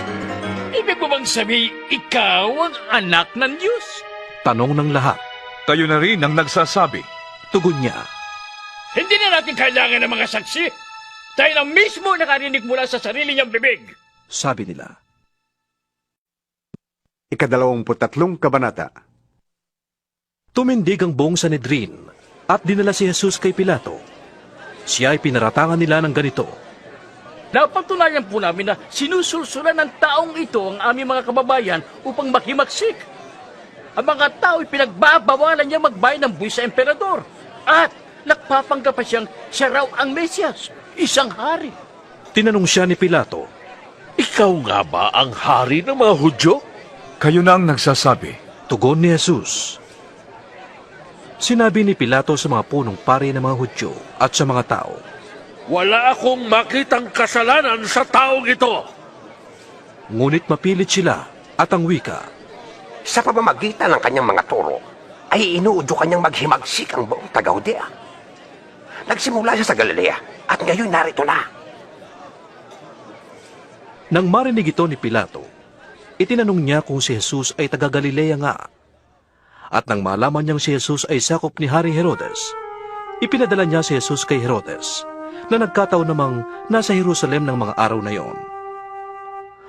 Speaker 6: Ibig mo bang sabihin, ikaw ang anak ng Diyos?
Speaker 2: tanong ng lahat.
Speaker 3: Kayo na rin ang nagsasabi.
Speaker 2: Tugon niya,
Speaker 6: Hindi na natin kailangan ng mga saksi. Tayo na mismo nakarinig mula sa sarili niyang bibig.
Speaker 2: sabi nila.
Speaker 5: 23 kabanata.
Speaker 2: Tumindig ang buong Sanhedrin at dinala si Jesus kay Pilato. Siya ay pinaratangan nila ng ganito,
Speaker 6: Napatunayan po namin na sinusulsulan ng taong ito ang aming mga kababayan upang makimaksik. Ang mga tao ay pinagbabawalan niya magbayad ng buwis sa emperador. At nagpapanggap pa siyang siya raw ang Mesyas, isang hari.
Speaker 2: Tinanong siya ni Pilato,
Speaker 6: Ikaw nga ba ang hari ng mga Hudyo?
Speaker 3: Kayo na ang nagsasabi.
Speaker 2: tugon ni Jesus. Sinabi ni Pilato sa mga punong pari ng mga Hudyo at sa mga tao,
Speaker 6: Wala akong makitang kasalanan sa taong ito.
Speaker 2: ngunit mapilit sila at ang wika.
Speaker 12: Sa pamamagitan ng kanyang mga turo, ay inuudyo kanyang maghimagsik ang buong taga-Judea. Nagsimula siya sa Galilea at ngayon narito na.
Speaker 2: Nang marinig ito ni Pilato, itinanong niya kung si Jesus ay taga-Galilea nga. At nang malaman niyang si Jesus ay sakop ni Hari Herodes, ipinadala niya si Jesus kay Herodes, na nagkataon namang nasa Jerusalem ng mga araw na yon.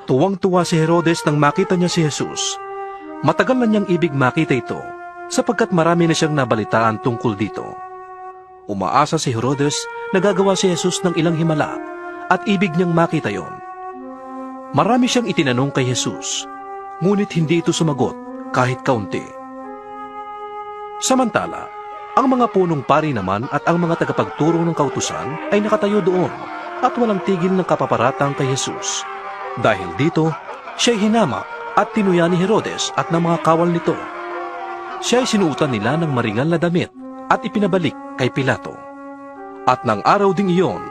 Speaker 2: Tuwang-tuwa si Herodes nang makita niya si Jesus. Matagal na niyang ibig makita ito, sapagkat marami na siyang nabalitaan tungkol dito. Umaasa si Herodes na gagawa si Jesus ng ilang himala at ibig niyang makita yon. Marami siyang itinanong kay Jesus, ngunit hindi ito sumagot kahit kaunti. Samantala, ang mga punong pari naman at ang mga tagapagturo ng kautusan ay nakatayo doon at walang tigil ng kapaparatang kay Jesus. Dahil dito, siya'y hinamak at tinuya ni Herodes at ng mga kawal nito. Siya'y sinuutan nila ng maringal na damit at ipinabalik kay Pilato. At ng araw ding iyon,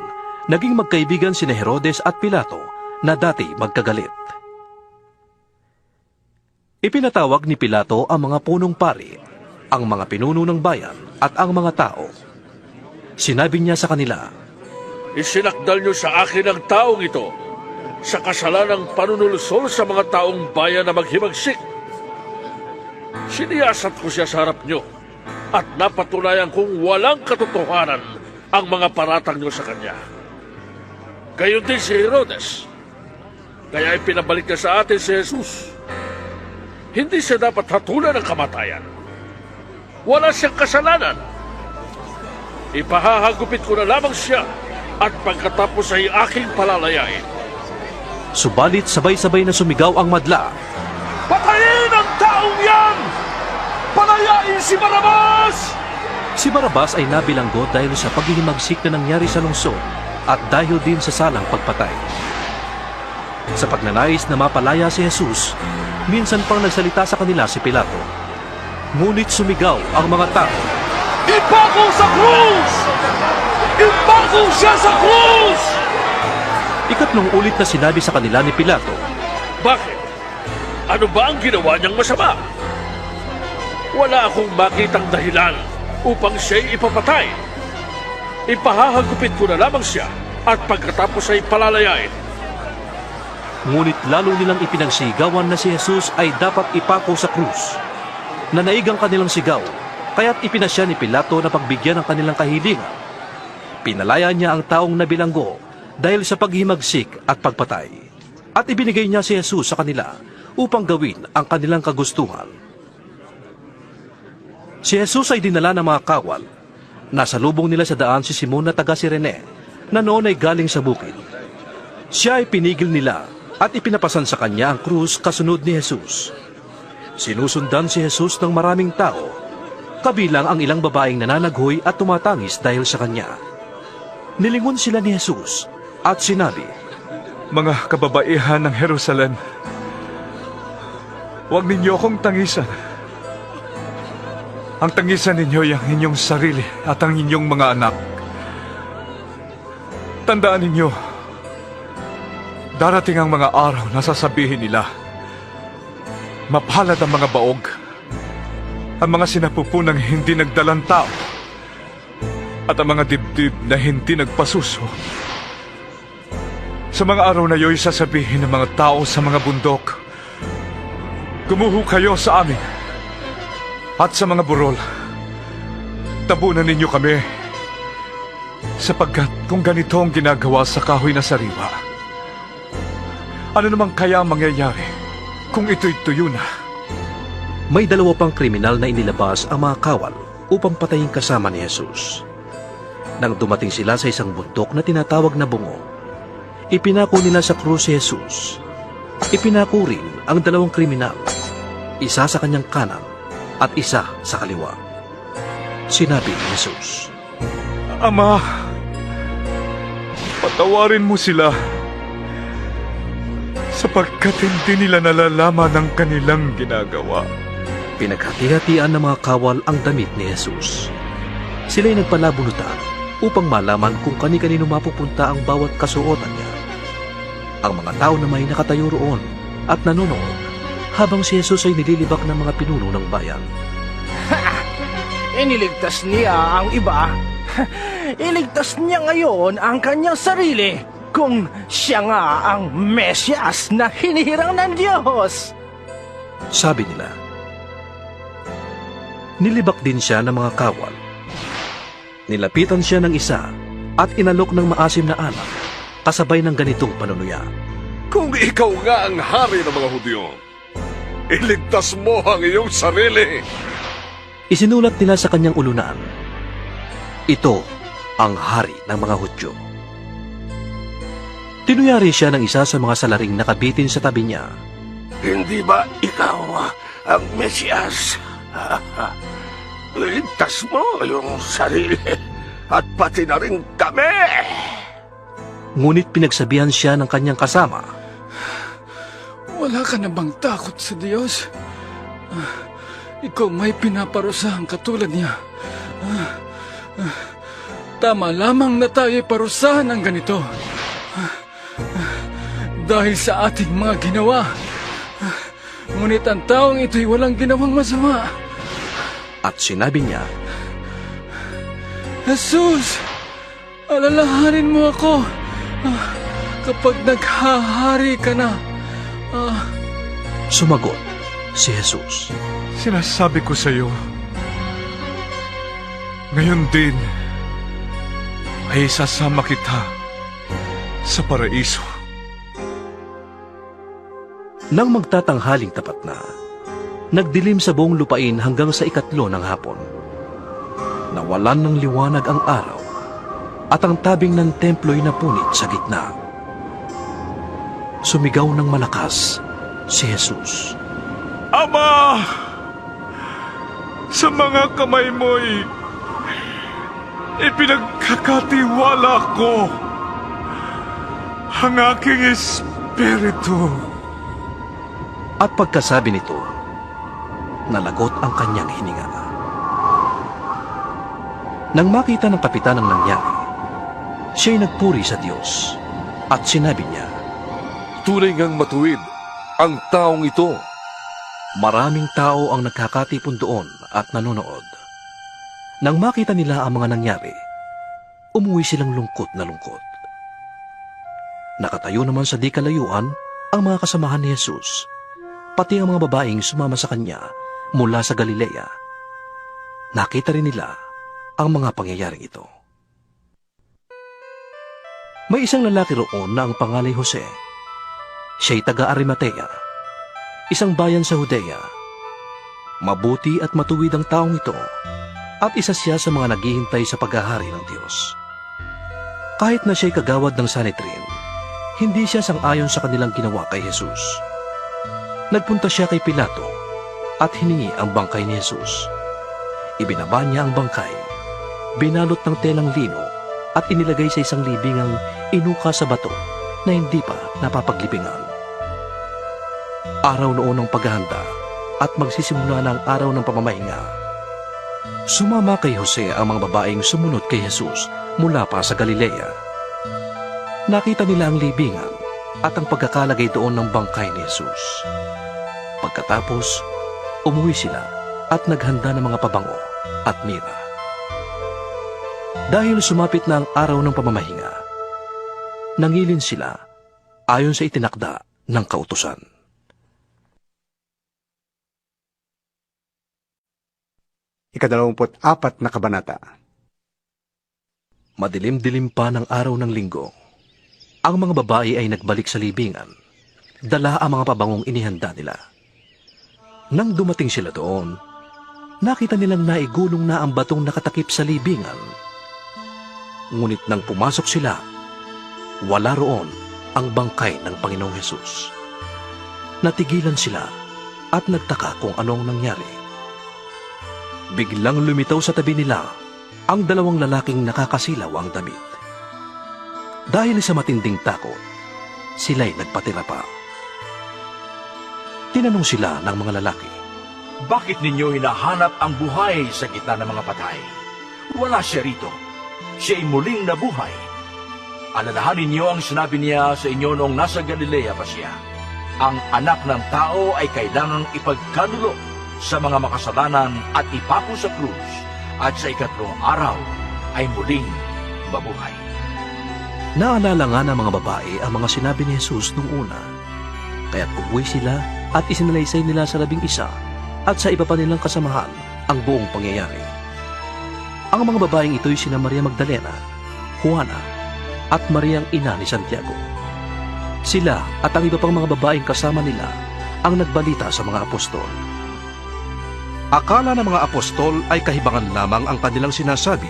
Speaker 2: naging magkaibigan sina Herodes at Pilato na dati magkagalit. Ipinatawag ni Pilato ang mga punong pari, ang mga pinuno ng bayan at ang mga tao. Sinabi niya sa kanila,
Speaker 6: Isinakdal niyo sa akin ang taong ito sa kasalanang panunulusol sa mga taong bayan na maghimagsik. Siniyasat ko siya sa harap niyo at napatunayan kong walang katotohanan ang mga paratang niyo sa kanya. Gayon din si Herodes. Kaya ipinabalik niya sa atin si Jesus. Hindi siya dapat hatulan ng kamatayan. Wala siyang kasalanan. Ipahahagupit ko na lamang siya at pagkatapos ay aking palalayain.
Speaker 2: Subalit sabay-sabay na sumigaw ang madla.
Speaker 4: Patayin ang taong yan! Palayain si Barabas!
Speaker 2: Si Barabas ay nabilanggo dahil sa paghihimagsik na nangyari sa lungsod at dahil din sa salang pagpatay. Sa pagnanais na mapalaya si Jesus, minsan pang nagsalita sa kanila si Pilato. Ngunit sumigaw ang mga tao,
Speaker 4: Ipako sa krus! Ipako siya sa krus!
Speaker 2: Ikatlong ulit na sinabi sa kanila ni Pilato,
Speaker 6: Bakit? Ano ba ang ginawa niyang masama? Wala akong makitang dahilan upang siya'y ipapatay. Ipahahagupit ko na lamang siya at pagkatapos ay palalayain.
Speaker 2: Ngunit lalo nilang ipinagsigawan na si Jesus ay dapat ipako sa krus. Nanaig ang kanilang sigaw, kaya't ipinasya ni Pilato na pagbigyan ng kanilang kahilingan. Pinalaya niya ang taong nabilanggo dahil sa paghimagsik at pagpatay. At ibinigay niya si Jesus sa kanila upang gawin ang kanilang kagustuhan. Si Jesus ay dinala ng mga kawal. Nasa lubong nila sa daan si Simon na taga Sirene, na noon ay galing sa bukid. Siya ay pinigil nila at ipinapasan sa kanya ang krus kasunod ni Jesus. Sinusundan si Jesus ng maraming tao, kabilang ang ilang babaeng nananaghoy at tumatangis dahil sa kanya. Nilingon sila ni Jesus at sinabi,
Speaker 3: Mga kababaihan ng Jerusalem, huwag ninyo akong tangisan. Ang tangisan ninyo ay ang inyong sarili at ang inyong mga anak. Tandaan ninyo, darating ang mga araw na sasabihin nila, mapalad ang mga baog, ang mga sinapupunang hindi nagdalang tao, at ang mga dibdib na hindi nagpasuso. Sa mga araw na iyo'y sasabihin ng mga tao sa mga bundok, gumuho kayo sa amin, at sa mga burol, tabunan ninyo kami, sapagkat kung ganito ang ginagawa sa kahoy na sariwa, ano naman kaya ang mangyayari kung ito'y tuyo na?
Speaker 2: May dalawa pang kriminal na inilabas ang mga kawal upang patayin kasama ni Jesus. Nang dumating sila sa isang bundok na tinatawag na bungo, ipinako nila sa krus si Jesus. Ipinako rin ang dalawang kriminal, isa sa kanyang kanan at isa sa kaliwa. Sinabi ni Jesus,
Speaker 3: Ama, patawarin mo sila, sapagkat hindi nila nalalaman ang kanilang ginagawa.
Speaker 2: Pinaghati-hatian ng mga kawal ang damit ni Jesus. Sila'y nagpalabunutan upang malaman kung kani-kanino mapupunta ang bawat kasuotan niya. Ang mga tao na may nakatayo roon at nanonood habang si Jesus ay nililibak ng mga pinuno ng bayan.
Speaker 11: Iniligtas niya ang iba. Iligtas niya ngayon ang kanyang sarili kung siya nga ang Mesyas na hinihirang ng Diyos.
Speaker 2: Sabi nila. Nilibak din siya ng mga kawal. Nilapitan siya ng isa at inalok ng maasim na alak kasabay ng ganitong panunuya.
Speaker 4: Kung ikaw nga ang hari ng mga Hudyo, iligtas mo ang iyong sarili.
Speaker 2: Isinulat nila sa kanyang ulunan, Ito ang hari ng mga Hudyo. Tinuyari siya ng isa sa mga salaring nakabitin sa tabi niya.
Speaker 8: Hindi ba ikaw ang Mesiyas? Ligtas mo yung sarili at pati na rin kami.
Speaker 2: Ngunit pinagsabihan siya ng kanyang kasama.
Speaker 14: Wala ka na bang takot sa Diyos? Ikaw may pinaparusahang katulad niya. Tama lamang na tayo'y parusahan ng ganito. Dahil sa ating mga ginawa. Ngunit ang taong ito'y walang ginawang masama.
Speaker 2: At sinabi niya,
Speaker 14: Jesus, alalahanin mo ako kapag naghahari ka na.
Speaker 2: Sumagot si Jesus.
Speaker 3: Sinasabi ko sa iyo, ngayon din ay sasama kita sa paraiso.
Speaker 2: Nang magtatanghaling tapat na, nagdilim sa buong lupain hanggang sa 3 ng hapon. Nawalan ng liwanag ang araw at ang tabing ng templo'y napunit sa gitna. Sumigaw ng malakas si Jesus.
Speaker 3: Ama! Sa mga kamay mo'y ipinagkakatiwala ko ang aking espiritu.
Speaker 2: At pagkasabi nito, nalagot ang kanyang hininga. Nang makita ng kapitan ang nangyari, siya'y nagpuri sa Diyos at sinabi niya,
Speaker 4: Tunay ngang matuwid ang taong ito.
Speaker 2: Maraming tao ang nagkakatipon doon at nanonood. Nang makita nila ang mga nangyari, umuwi silang lungkot na lungkot. Nakatayo naman sa di kalayuan ang mga kasamahan ni Jesus, pati ang mga babaeng sumama sa kanya mula sa Galilea. Nakita rin nila ang mga pangyayaring ito. May isang lalaki roon na ang pangalan Jose. Siya'y taga-Arimatea, isang bayan sa Judea. Mabuti at matuwid ang taong ito at isa siya sa mga naghihintay sa paghahari ng Diyos. Kahit na siya'y kagawad ng Sanhedrin, hindi siya sang-ayon sa kanilang ginawa kay Jesus. Nagpunta siya kay Pilato at hiningi ang bangkay ni Jesus. Ibinaba niya ang bangkay, binalot ng telang lino at inilagay sa isang libingang inuka sa bato na hindi pa napapaglibingan. Araw noon ng paghahanda at magsisimula na ang araw ng pamamahinga. Sumama kay Jose ang mga babaeng sumunod kay Jesus mula pa sa Galilea. Nakita nila ang libingan at ang pagkakalagay doon ng bangkay ni Jesus. Pagkatapos, umuwi sila at naghanda ng mga pabango at mira. Dahil sumapit na ang araw ng pamamahinga, nangilin sila ayon sa itinakda ng kautusan.
Speaker 5: Ika-24 na kabanata.
Speaker 2: Madilim-dilim pa ng araw ng linggo. Ang mga babae ay nagbalik sa libingan, dala ang mga pabangong inihanda nila. Nang dumating sila doon, nakita nilang naigulong na ang batong nakatakip sa libingan. Ngunit nang pumasok sila, wala roon ang bangkay ng Panginoong Hesus. Natigilan sila at nagtaka kung anong nangyari. Biglang lumitaw sa tabi nila ang 2 lalaking nakakasilaw ang damit. Dahil sa matinding takot, sila'y nagpatira pa. Tinanong sila ng mga lalaki,
Speaker 15: Bakit ninyo hinahanap ang buhay sa gitna ng mga patay? Wala siya rito. Siya'y muling nabuhay. Alalahanin niyo ang sinabi niya sa inyo noong nasa Galilea pa siya. Ang anak ng tao ay kailangang ipagkanulo sa mga makasalanan at ipako sa krus, at sa 3 araw ay muling mabuhay.
Speaker 2: Naalala nga ng mga babae ang mga sinabi ni Jesus noong una. Kaya't umuwi sila at isinalaysay nila sa 11 at sa iba pa nilang kasamahan ang buong pangyayari. Ang mga babaeng ito'y sina Maria Magdalena, Juana, at Mariang ina ni Santiago. Sila at ang iba pang mga babaeng kasama nila ang nagbalita sa mga apostol. Akala ng mga apostol ay kahibangan lamang ang kanilang sinasabi,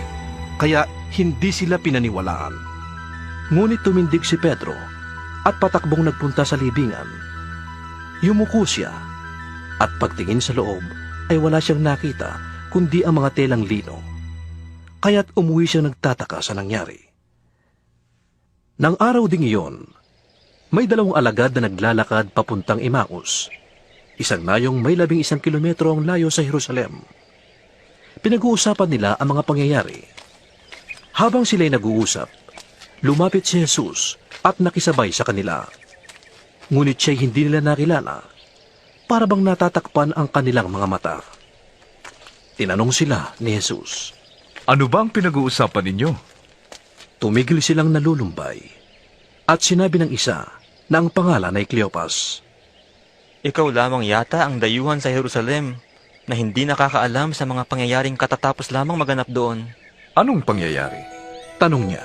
Speaker 2: kaya hindi sila pinaniwalaan. Ngunit tumindig si Pedro at patakbong nagpunta sa libingan. Yumuko siya at pagtingin sa loob ay wala siyang nakita kundi ang mga telang lino. Kaya't umuwi siyang nagtataka sa nangyari. Nang araw ding iyon, may 2 alagad na naglalakad papuntang Emmaus. Isang nayong may 11 kilometro ang layo sa Jerusalem. Pinag-uusapan nila ang mga pangyayari. Habang sila'y nag-uusap, lumapit si Jesus at nakisabay sa kanila. Ngunit siya'y hindi nila nakilala, para bang natatakpan ang kanilang mga mata. Tinanong sila ni Jesus.
Speaker 3: Ano ba ang pinag-uusapan ninyo?
Speaker 2: Tumigil silang nalulumbay at sinabi ng isa na ang pangalan ay Cleopas.
Speaker 7: Ikaw lamang yata ang dayuhan sa Jerusalem na hindi nakakaalam sa mga pangyayaring katatapos lamang maganap doon.
Speaker 3: Anong pangyayari?
Speaker 2: Tanong niya.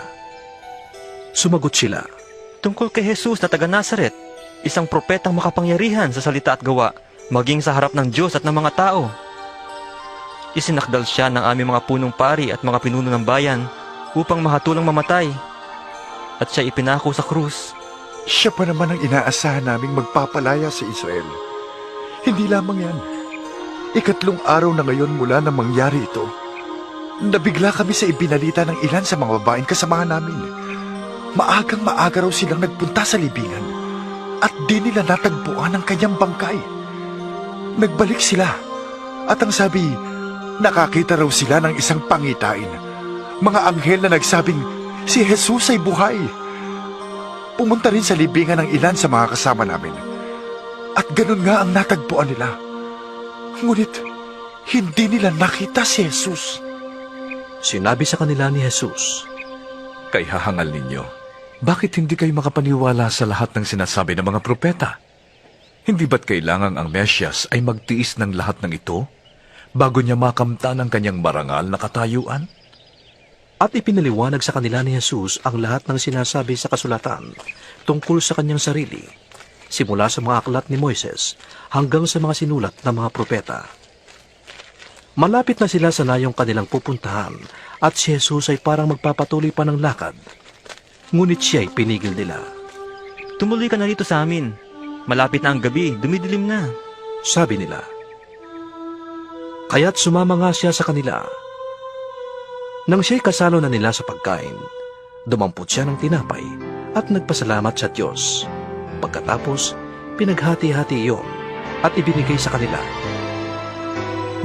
Speaker 2: Sumagot sila.
Speaker 7: Tungkol kay Jesus na taga Nazaret, isang propetang makapangyarihan sa salita at gawa, maging sa harap ng Diyos at ng mga tao. Isinakdal siya ng aming mga punong pari at mga pinuno ng bayan upang mahatulang mamatay. At siya ipinako sa krus.
Speaker 5: Siya pa naman ang inaasahan naming magpapalaya sa Israel. Hindi lamang yan. 3 araw na ngayon mula na mangyari ito. Nabigla kami sa ibinalita ng ilan sa mga babaeng kasamahan namin. Maagang maaga raw silang nagpunta sa libingan at di nila natagpuan ang kanyang bangkay. Nagbalik sila at ang sabi, nakakita raw sila ng isang pangitain. Mga anghel na nagsabing si Jesus ay buhay. Pumunta rin sa libingan ng ilan sa mga kasama namin. At ganun nga ang natagpuan nila. Ngunit hindi nila nakita si Jesus.
Speaker 2: Sinabi sa kanila ni Jesus,
Speaker 3: Kay hahangal ninyo, bakit hindi kayo makapaniwala sa lahat ng sinasabi ng mga propeta? Hindi ba't kailangan ang Mesyas ay magtiis ng lahat ng ito bago niya makamtan ang kanyang marangal na katayuan?
Speaker 2: At ipinaliwanag sa kanila ni Jesus ang lahat ng sinasabi sa kasulatan tungkol sa kanyang sarili, simula sa mga aklat ni Moises hanggang sa mga sinulat ng mga propeta. Malapit na sila sa nayong kanilang pupuntahan at si Jesus ay parang magpapatuloy pa ng lakad. Ngunit siya ay pinigil nila.
Speaker 7: Tumuloy ka na rito sa amin. Malapit na ang gabi, dumidilim na.
Speaker 2: Sabi nila. Kaya't sumama nga siya sa kanila. Nang siya'y kasalo na nila sa pagkain, dumampot siya ng tinapay at nagpasalamat sa Diyos. Pagkatapos, pinaghati-hati iyon at ibinigay sa kanila.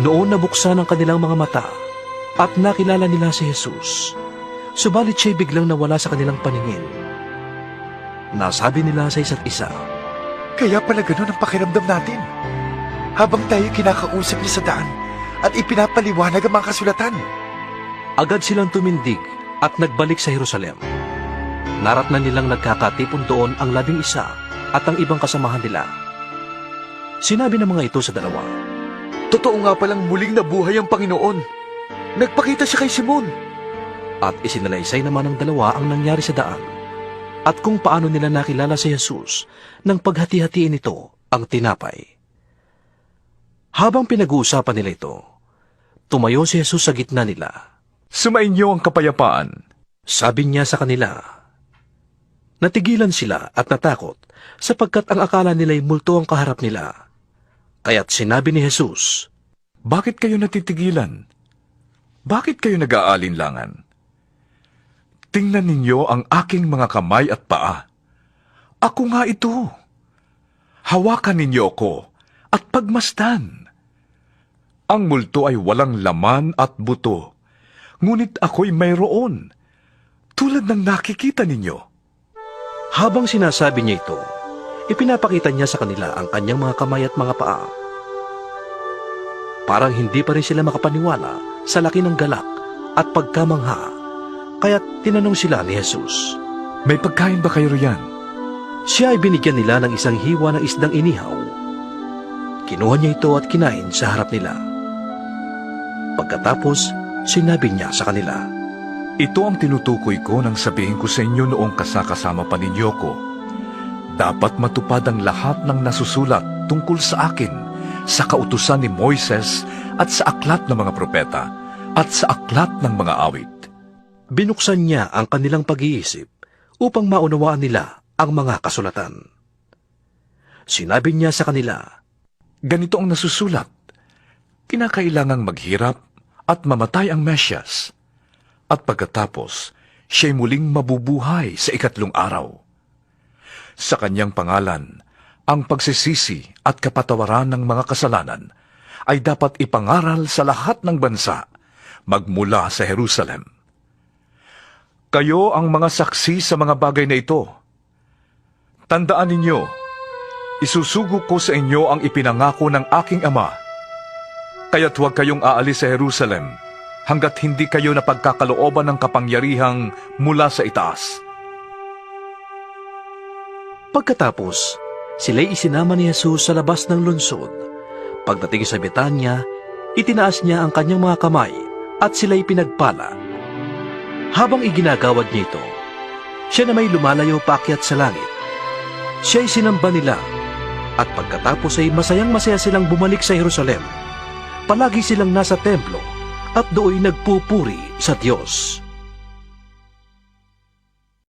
Speaker 2: Noon nabuksan ang kanilang mga mata at nakilala nila si Jesus. Subalit siya'y biglang nawala sa kanilang paningin. Nasabi nila sa isa't isa,
Speaker 5: Kaya pala ganun ang pakiramdam natin. Habang tayo kinakausap niya sa daan at ipinapaliwanag ang mga kasulatan.
Speaker 2: Agad silang tumindig at nagbalik sa Jerusalem. Naratnan nilang nagkakatipon doon ang 11 at ang ibang kasamahan nila. Sinabi ng mga ito sa dalawa,
Speaker 1: Totoo nga palang muling nabuhay ang Panginoon. Nagpakita siya kay Simon.
Speaker 2: At isinalaysay naman ng dalawa ang nangyari sa daan at kung paano nila nakilala si Jesus nang paghati-hatiin nito ang tinapay. Habang pinag-uusapan nila ito, tumayo si Jesus sa gitna nila.
Speaker 3: Sumainyo ang kapayapaan.
Speaker 2: Sabi niya sa kanila. Natigilan sila at natakot sapagkat ang akala nila'y multo ang kaharap nila. Kaya't sinabi ni Jesus,
Speaker 3: Bakit kayo natitigilan? Bakit kayo nag-aalinlangan? Tingnan ninyo ang aking mga kamay at paa. Ako nga ito. Hawakan ninyo ako at pagmasdan. Ang multo ay walang laman at buto, ngunit ako'y mayroon, tulad ng nakikita ninyo.
Speaker 2: Habang sinasabi niya ito, ipinapakita niya sa kanila ang kanyang mga kamay at mga paa. Parang hindi pa rin sila makapaniwala sa laki ng galak at pagkamangha, kaya't tinanong sila ni Jesus,
Speaker 3: May pagkain ba kayo riyan?
Speaker 2: Siya ay binigyan nila ng isang hiwa ng isdang inihaw. Kinuha niya ito at kinain sa harap nila. Pagkatapos, sinabi niya sa kanila,
Speaker 3: Ito ang tinutukoy ko nang sabihin ko sa inyo noong kasakasama pa ninyo ko. Dapat matupad ang lahat ng nasusulat tungkol sa akin sa kautusan ni Moises at sa aklat ng mga propeta at sa aklat ng mga awit.
Speaker 2: binuksan niya ang kanilang pag-iisip upang maunawaan nila ang mga kasulatan. Sinabi niya sa kanila,
Speaker 3: Ganito ang nasusulat. Kinakailangang maghirap at mamatay ang Mesyas, at pagkatapos, siya'y muling mabubuhay sa 3 araw. Sa kanyang pangalan, ang pagsisisi at kapatawaran ng mga kasalanan ay dapat ipangaral sa lahat ng bansa, magmula sa Jerusalem. Kayo ang mga saksi sa mga bagay na ito. Tandaan ninyo, isusugo ko sa inyo ang ipinangako ng aking Ama. Kaya't huwag kayong aalis sa Jerusalem hanggat hindi kayo napagkakalooban ng kapangyarihang mula sa itaas.
Speaker 2: Pagkatapos, sila'y isinama ni Jesus sa labas ng lungsod. Pagdating sa Betanya, itinaas niya ang kanyang mga kamay at sila'y pinagpala. Habang iginagawad niya ito, siya na may lumalayo paakyat sa langit. Siya'y sinamba nila, at pagkatapos ay masayang-masaya silang bumalik sa Jerusalem. Palagi silang nasa templo at doon nagpupuri sa Diyos.